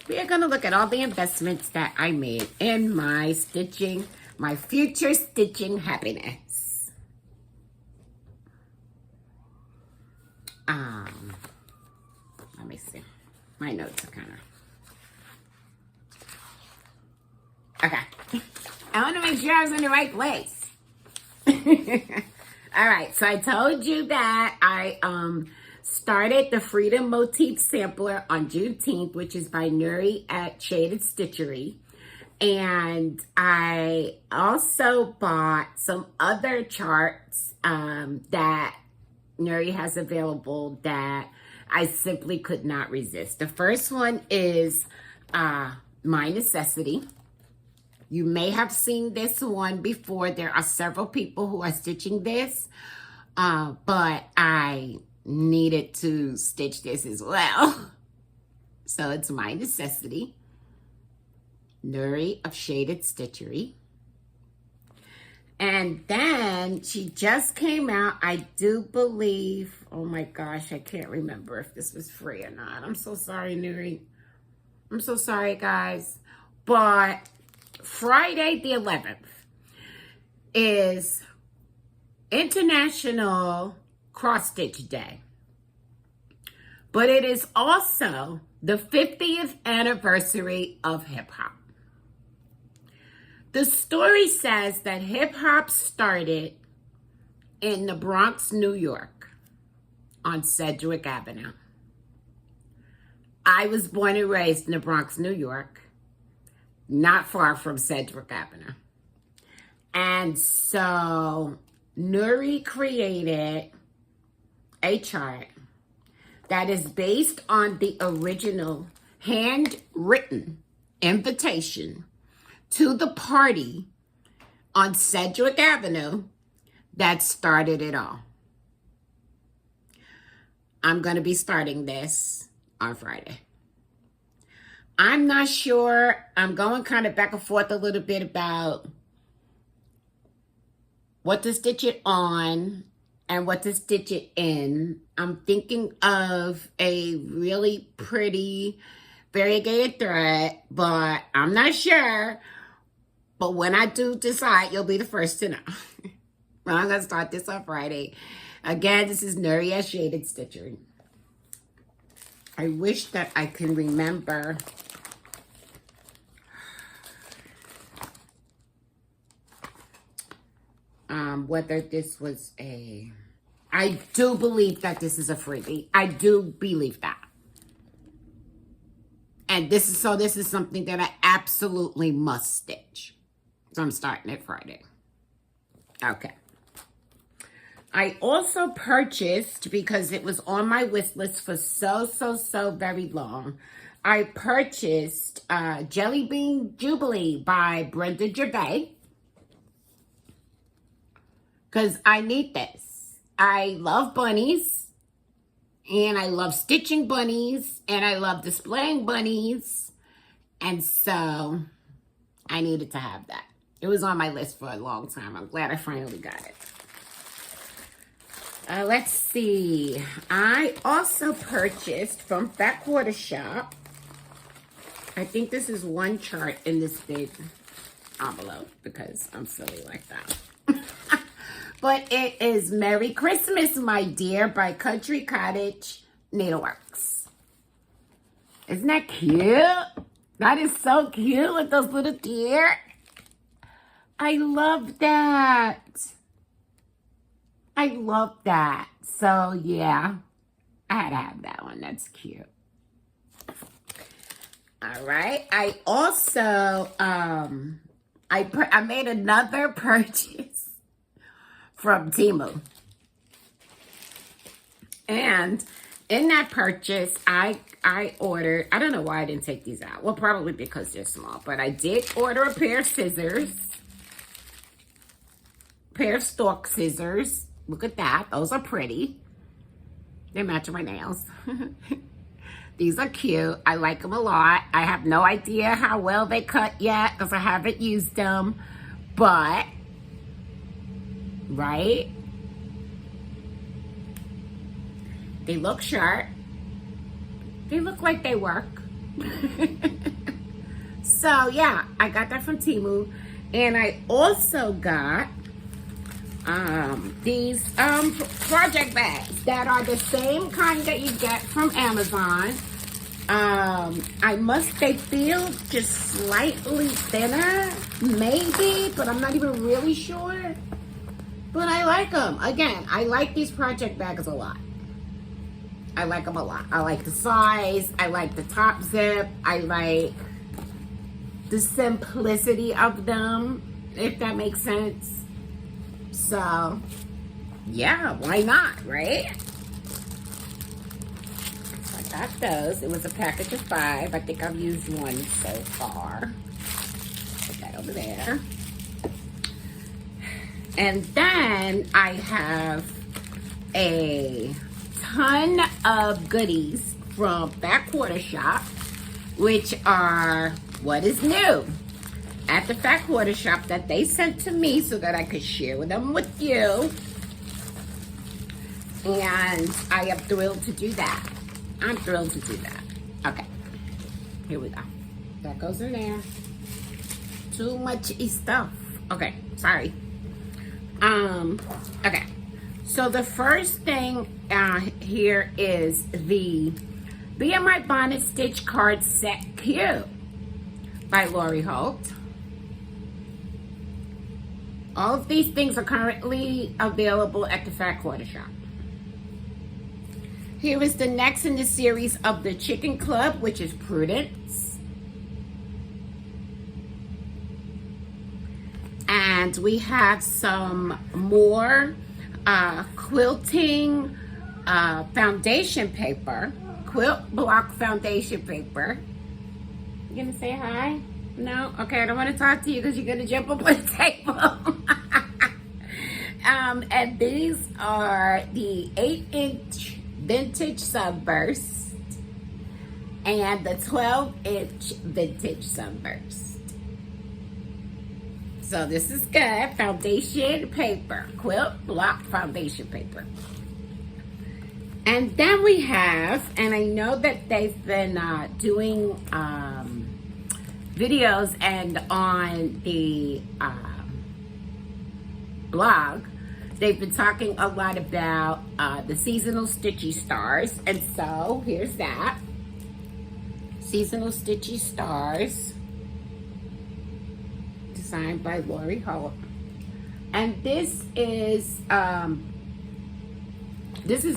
We are going to look at all the investments that I made in my stitching My future stitching happiness. Let me see. My notes are kind of... Okay. I want to make sure I was in the right place. All right. So I told you that I started the Freedom Motif Sampler on Juneteenth, which is by Nuri at Shaded Stitchery. And I also bought some other charts that Nuri has available that I simply could not resist. The first one is My Necessity. You may have seen this one before. There are several people who are stitching this, but I needed to stitch this as well. So it's My Necessity. Nuri of Shaded Stitchery. And then she just came out, I do believe, oh my gosh, I can't remember if this was free or not. I'm so sorry, Nuri. I'm so sorry, guys. But Friday the 11th is International Cross Stitch Day. But it is also the 50th anniversary of hip hop. The story says that hip hop started in the Bronx, New York, on Sedgwick Avenue. I was born and raised in the Bronx, New York, not far from Sedgwick Avenue. And so Nuri created a chart that is based on the original handwritten invitation to the party on Sedgwick Avenue that started it all. I'm going to be starting this on Friday. I'm not sure. I'm going kind of back and forth a little bit about what to stitch it on and what to stitch it in. I'm thinking of a really pretty variegated thread, but I'm not sure. But when I do decide, you'll be the first to know. Well, I'm going to start this on Friday. Again, this is Nuri at Shaded Stitchery. I wish that I can remember whether this was a... I do believe that this is a freebie. I do believe that. And this is something that I absolutely must stitch. So I'm starting it Friday. Okay. I also purchased, because it was on my wish list for so very long, I purchased Jelly Bean Jubilee by Brenda Gervais. Because I need this. I love bunnies. And I love stitching bunnies. And I love displaying bunnies. And so I needed to have that. It was on my list for a long time. I'm glad I finally got it. Let's see. I also purchased from Backwater Shop. I think this is one chart in this big envelope because I'm silly like that. But it is Merry Christmas, My Dear by Country Cottage Needleworks. Isn't that cute? That is so cute with those little deer. I love that. I love that. So, yeah. I had to have that one. That's cute. All right. I also, I made another purchase from Temu. And in that purchase, I ordered, I don't know why I didn't take these out. Well, probably because they're small. But I did order a pair of scissors. Pair of stalk scissors. Look at that. Those are pretty. They match my nails. These are cute. I like them a lot. I have no idea how well they cut yet because I haven't used them. But, right? They look sharp. They look like they work. So, yeah. I got that from Temu. And I also got these project bags that are the same kind that you get from Amazon. They feel just slightly thinner, maybe, but I'm not even really sure. But I like them. Again, I like these project bags a lot. I like them a lot. I like the size. I like the top zip. I like the simplicity of them, if that makes sense. So, yeah, why not, right? So I got those. It was a package of 5. I think I've used one so far. Put that over there. And then I have a ton of goodies from Backwater Shop, which are what is new at the Backwater Shop that they sent to me so that I could share with them with you. And I am thrilled to do that. I'm thrilled to do that. Okay, here we go. That goes in there. Too much stuff. Okay, sorry. Okay. So the first thing here is the Be in My Bonnet Stitch Card Set Q by Lori Holt. All of these things are currently available at the Backwater Shop. Here is the next in the series of the Chicken Club, which is Prudence. And we have some more quilting foundation paper, quilt block foundation paper. You gonna say hi? No? Okay, I don't want to talk to you because you're gonna jump up on the table. And these are the 8-inch vintage sunburst and the 12-inch vintage sunburst. So this is good. Foundation paper. Quilt block foundation paper. And then we have, and I know that they've been doing videos and on the blog, they've been talking a lot about the seasonal stitchy stars. And so here's that. Seasonal stitchy stars. Designed by Lori Holt. And this is a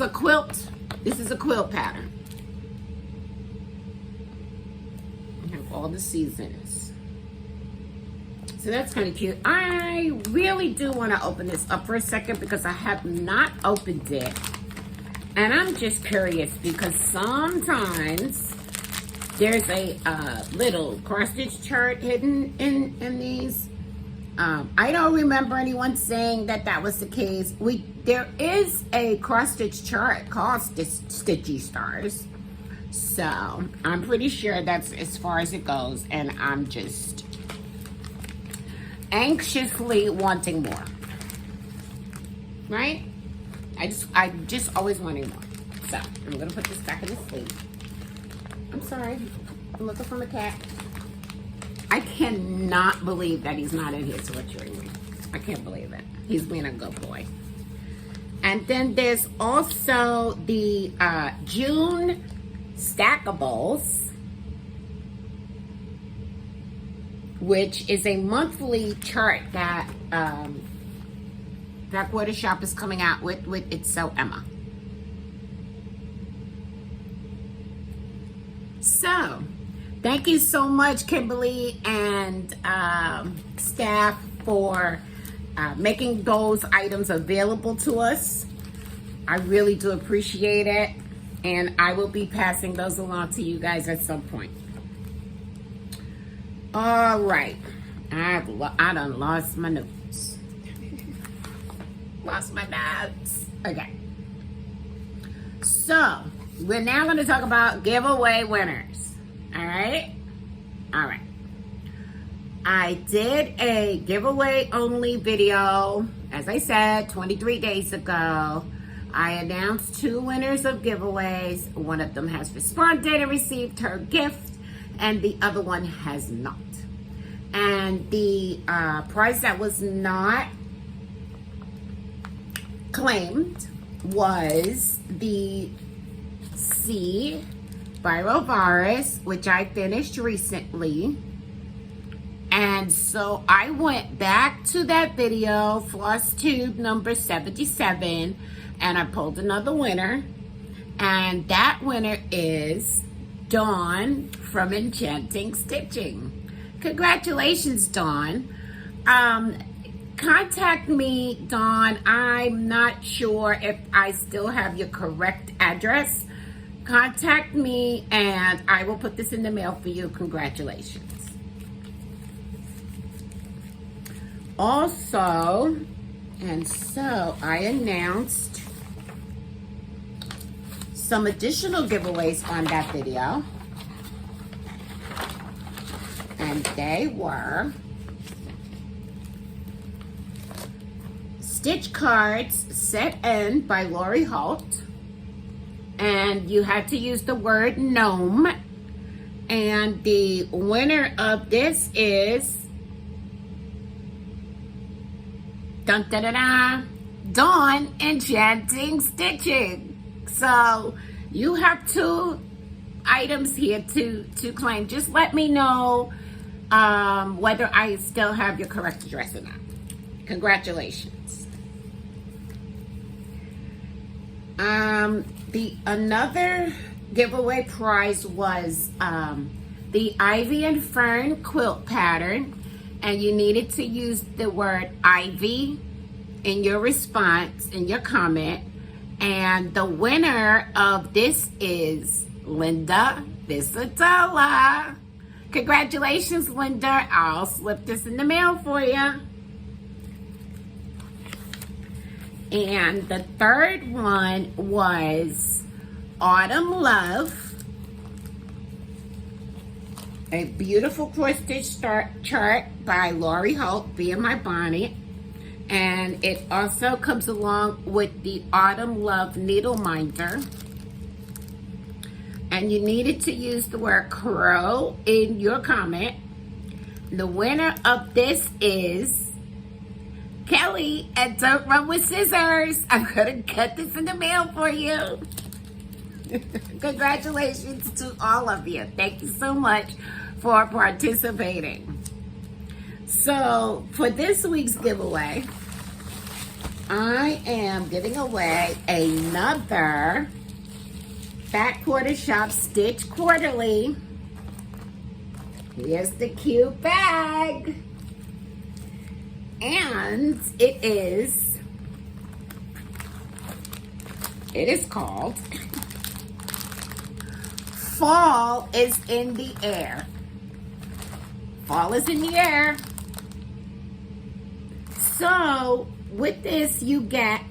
quilt. This is a quilt pattern. We have all the seasons. So that's kind of cute. I really do want to open this up for a second because I have not opened it. And I'm just curious because sometimes there's a little cross-stitch chart hidden in these. I don't remember anyone saying that was the case. There is a cross-stitch chart called Stitchy Stars. So I'm pretty sure that's as far as it goes. And I'm just anxiously wanting more. Right? I just always wanting more. So I'm going to put this back in the sleeve. I'm sorry. I'm looking for my cat. I cannot believe that he's not in here torturing me. I can't believe it. He's being a good boy. And then there's also the June Stackables, which is a monthly chart that Backwater Shop is coming out with It's So Emma. So, thank you so much, Kimberly and staff, for making those items available to us. I really do appreciate it, and I will be passing those along to you guys at some point. All right, I done lost my notes. Lost my notes. Okay. So, we're now going to talk about giveaway winners. All right? All right. I did a giveaway only video, as I said, 23 days ago. I announced 2 winners of giveaways. One of them has responded and received her gift, and the other one has not. And the prize that was not claimed was the C virus, which I finished recently. And so I went back to that video, Flosstube number 77, and I pulled another winner. And that winner is Dawn from Enchanting Stitching. Congratulations, Dawn. Contact me, Dawn. I'm not sure if I still have your correct address. Contact me and I will put this in the mail for you. Congratulations. Also, and so I announced some additional giveaways on that video. And they were Stitch Cards Set In by Lori Holt. And you had to use the word gnome. And the winner of this is dun, da, da, da, Dawn Enchanting Stitching. So you have 2 items here to claim. Just let me know whether I still have your correct address or not. Congratulations. Another giveaway prize was the Ivy and Fern quilt pattern, and you needed to use the word Ivy in your response, in your comment. And the winner of this is Linda Visitola. Congratulations, Linda. I'll slip this in the mail for you. And the third one was Autumn Love, a beautiful cross-stitch chart by Lori Holt, Be In My Bonnet. And it also comes along with the Autumn Love needle minder. And you needed to use the word crow in your comment. The winner of this is Kelly at Don't Run With Scissors. I'm gonna cut this in the mail for you. Congratulations to all of you. Thank you so much for participating. So for this week's giveaway, I am giving away another Fat Quarter Shop Stitch Quarterly. Here's the cute bag. And it is called Fall is in the Air. Fall is in the air. So with this, you get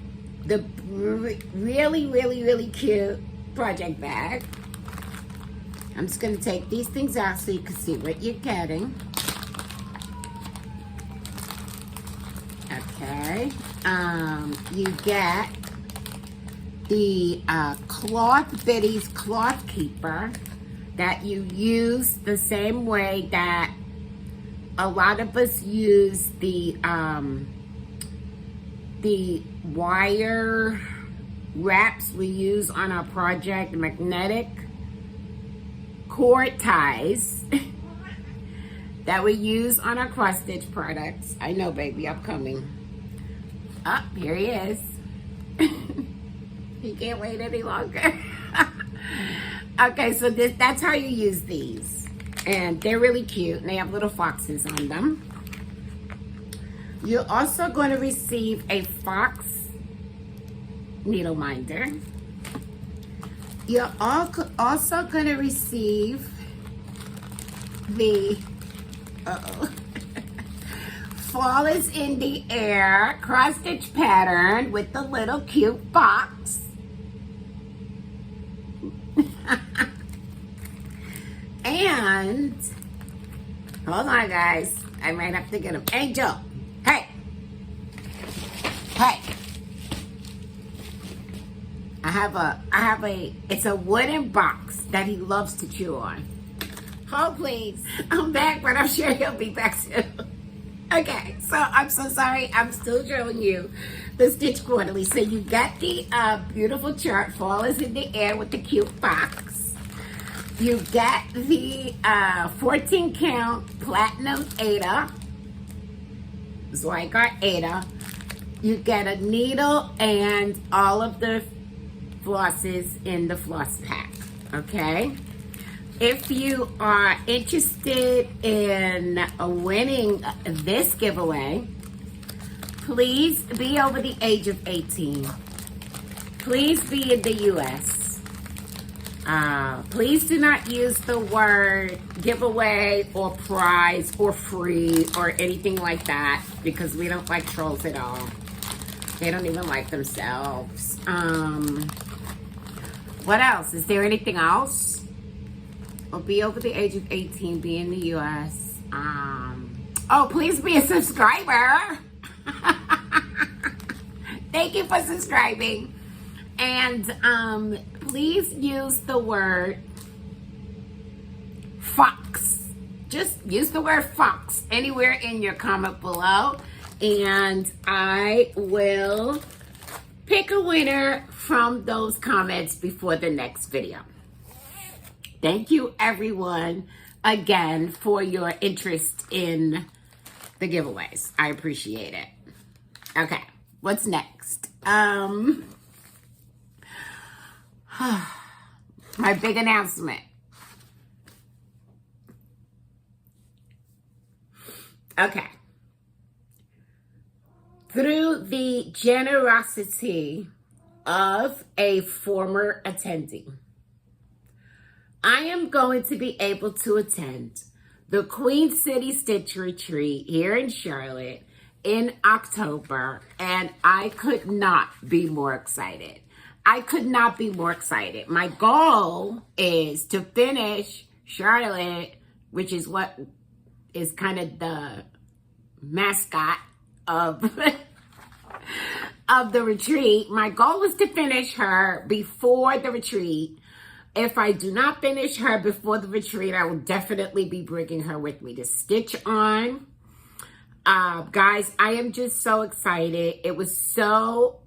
the really cute project bag. I'm just going to take these things out so you can see what you're getting. Okay. You get the Cloth Biddies Cloth Keeper that you use the same way that a lot of us use the wire wraps we use on our project, magnetic cord ties that we use on our cross stitch products. I know, baby, I'm coming. Oh, here he is. He can't wait any longer. Okay, so that's how you use these. And they're really cute, and they have little foxes on them. You're also going to receive a fox needle minder. You're also going to receive the Fall is in the Air cross stitch pattern with the little cute fox. And hold on, guys, I might have to get him. Angel, hey, I have a it's a wooden box that he loves to chew on. Hold please. I'm back, but I'm sure he'll be back soon. Okay, so I'm so sorry. I'm still showing you the Stitch Quarterly. So you got the beautiful chart, Fall is in the Air with the cute box. You got the 14 count Platinum Ada. So I got Ada. You get a needle and all of the flosses in the floss pack, okay? If you are interested in winning this giveaway, please be over the age of 18. Please be in the U.S. Please do not use the word giveaway or prize or free or anything like that, because we don't like trolls at all. They don't even like themselves. What else? Is there anything else? Or be over the age of 18, be in the U.S. Oh, please be a subscriber. Thank you for subscribing. And please use the word fox. Just use the word fox anywhere in your comment below. And I will pick a winner from those comments before the next video. Thank you, everyone, again, for your interest in the giveaways. I appreciate it. Okay, what's next? My big announcement. Okay. Through the generosity of a former attendee, I am going to be able to attend the Queen City Stitch Retreat here in Charlotte in October, and I could not be more excited. I could not be more excited. My goal is to finish Charlotte, which is what is kind of the mascot of of the retreat. My goal is to finish her before the retreat. If I do not finish her before the retreat, I will definitely be bringing her with me to stitch on. Guys, I am just so excited. It was so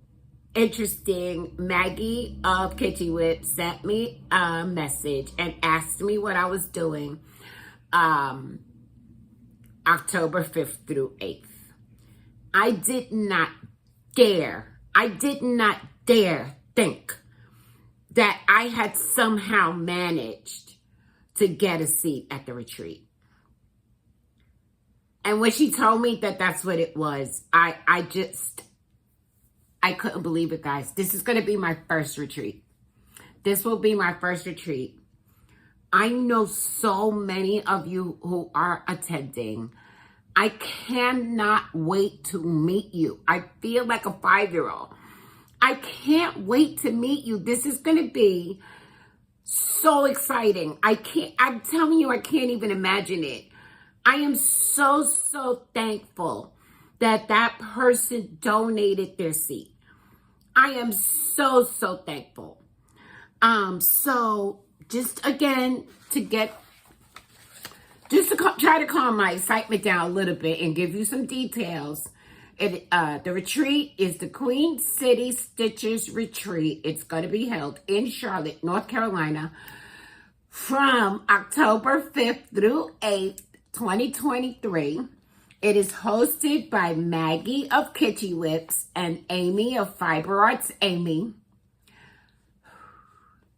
interesting. Maggie of Kitty Whip sent me a message and asked me what I was doing October 5th through 8th. I did not dare think that I had somehow managed to get a seat at the retreat. And when she told me that that's what it was, I couldn't believe it, guys. This is going to be my first retreat. This will be my first retreat. I know so many of you who are attending. I cannot wait to meet you. I feel like a 5-year-old. I can't wait to meet you. This is going to be so exciting. I'm telling you, I can't even imagine it. I am so thankful that that person donated their seat. I am so thankful. So just again, try to calm my excitement down a little bit and give you some details. The retreat is the Queen City Stitchers Retreat. It's going to be held in Charlotte, North Carolina, from October 5th through 8th, 2023. It is hosted by Maggie of Kitty Whips and Amy of Fiber Arts Amy.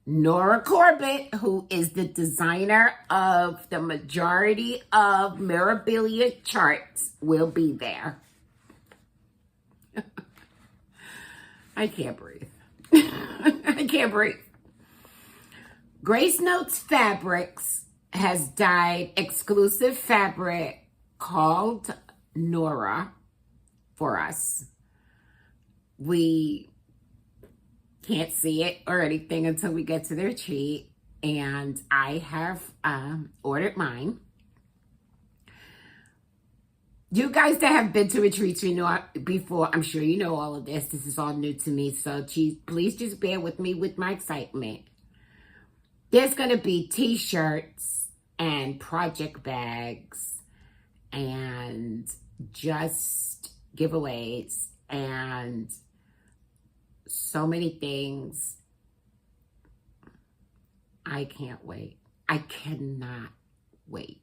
Nora Corbett, who is the designer of the majority of Mirabilia charts, will be there. I can't breathe. I can't breathe. Grace Notes Fabrics has dyed exclusive fabric called Nora for us. We can't see it or anything until we get to the retreat, and I have ordered mine. You guys that have been to retreats before, I'm sure you know all of this. This is all new to me, so please just bear with me with my excitement. There's going to be t-shirts, and project bags and just giveaways and so many things. I can't wait. I cannot wait.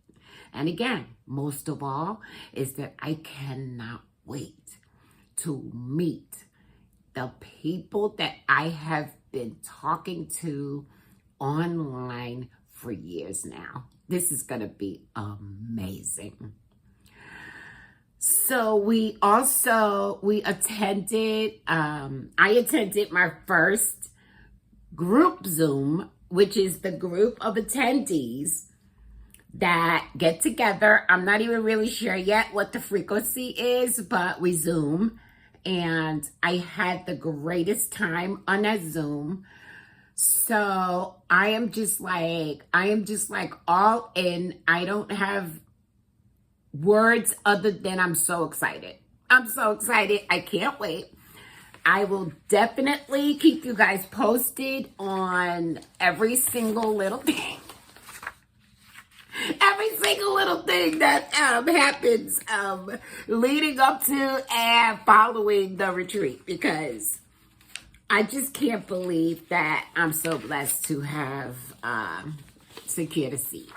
And again, most of all is that I cannot wait to meet the people that I have been talking to online for years now. This is going to be amazing. So we attended, I attended my first group Zoom, which is the group of attendees that get together. I'm not even really sure yet what the frequency is, but we Zoom. And I had the greatest time on that Zoom. So I am just like all in. I don't have words other than I'm so excited. I'm so excited. I can't wait. I will definitely keep you guys posted on every single little thing. Every single little thing that happens leading up to and following the retreat, because I just can't believe that I'm so blessed to have secured a seat.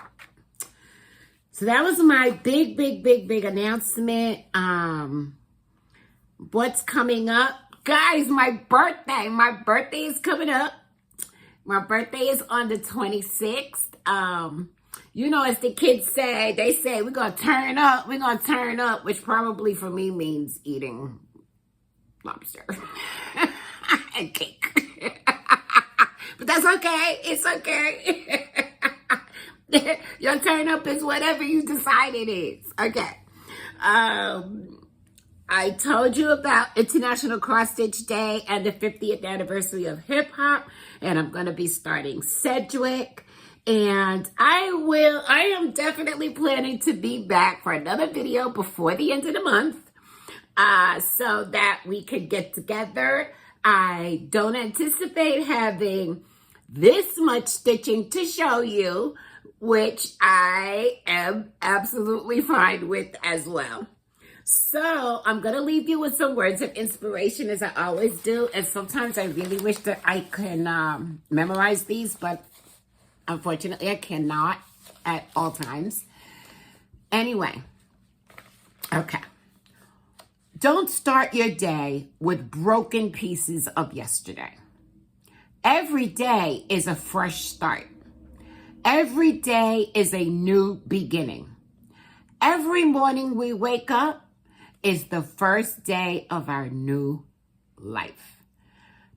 So that was my big announcement. What's coming up? Guys, my birthday. My birthday is coming up. My birthday is on the 26th. You know, as the kids say, they say, we're going to turn up. We're going to turn up, which probably for me means eating lobster and cake. But that's okay. It's okay. Your turn up is whatever you decide it is. Okay. I told you about International Cross Stitch Day and the 50th anniversary of hip hop, and I'm going to be starting Sedgwick. And I am definitely planning to be back for another video before the end of the month, so that we could get together. I don't anticipate having this much stitching to show you, which I am absolutely fine with as well. So I'm going to leave you with some words of inspiration, as I always do. And sometimes I really wish that I can memorize these, but unfortunately I cannot at all times. Anyway, okay. Don't start your day with broken pieces of yesterday. Every day is a fresh start. Every day is a new beginning. Every morning we wake up is the first day of our new life.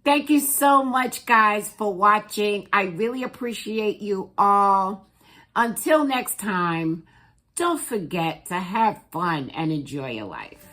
Thank you so much, guys, for watching. I really appreciate you all. Until next time, don't forget to have fun and enjoy your life.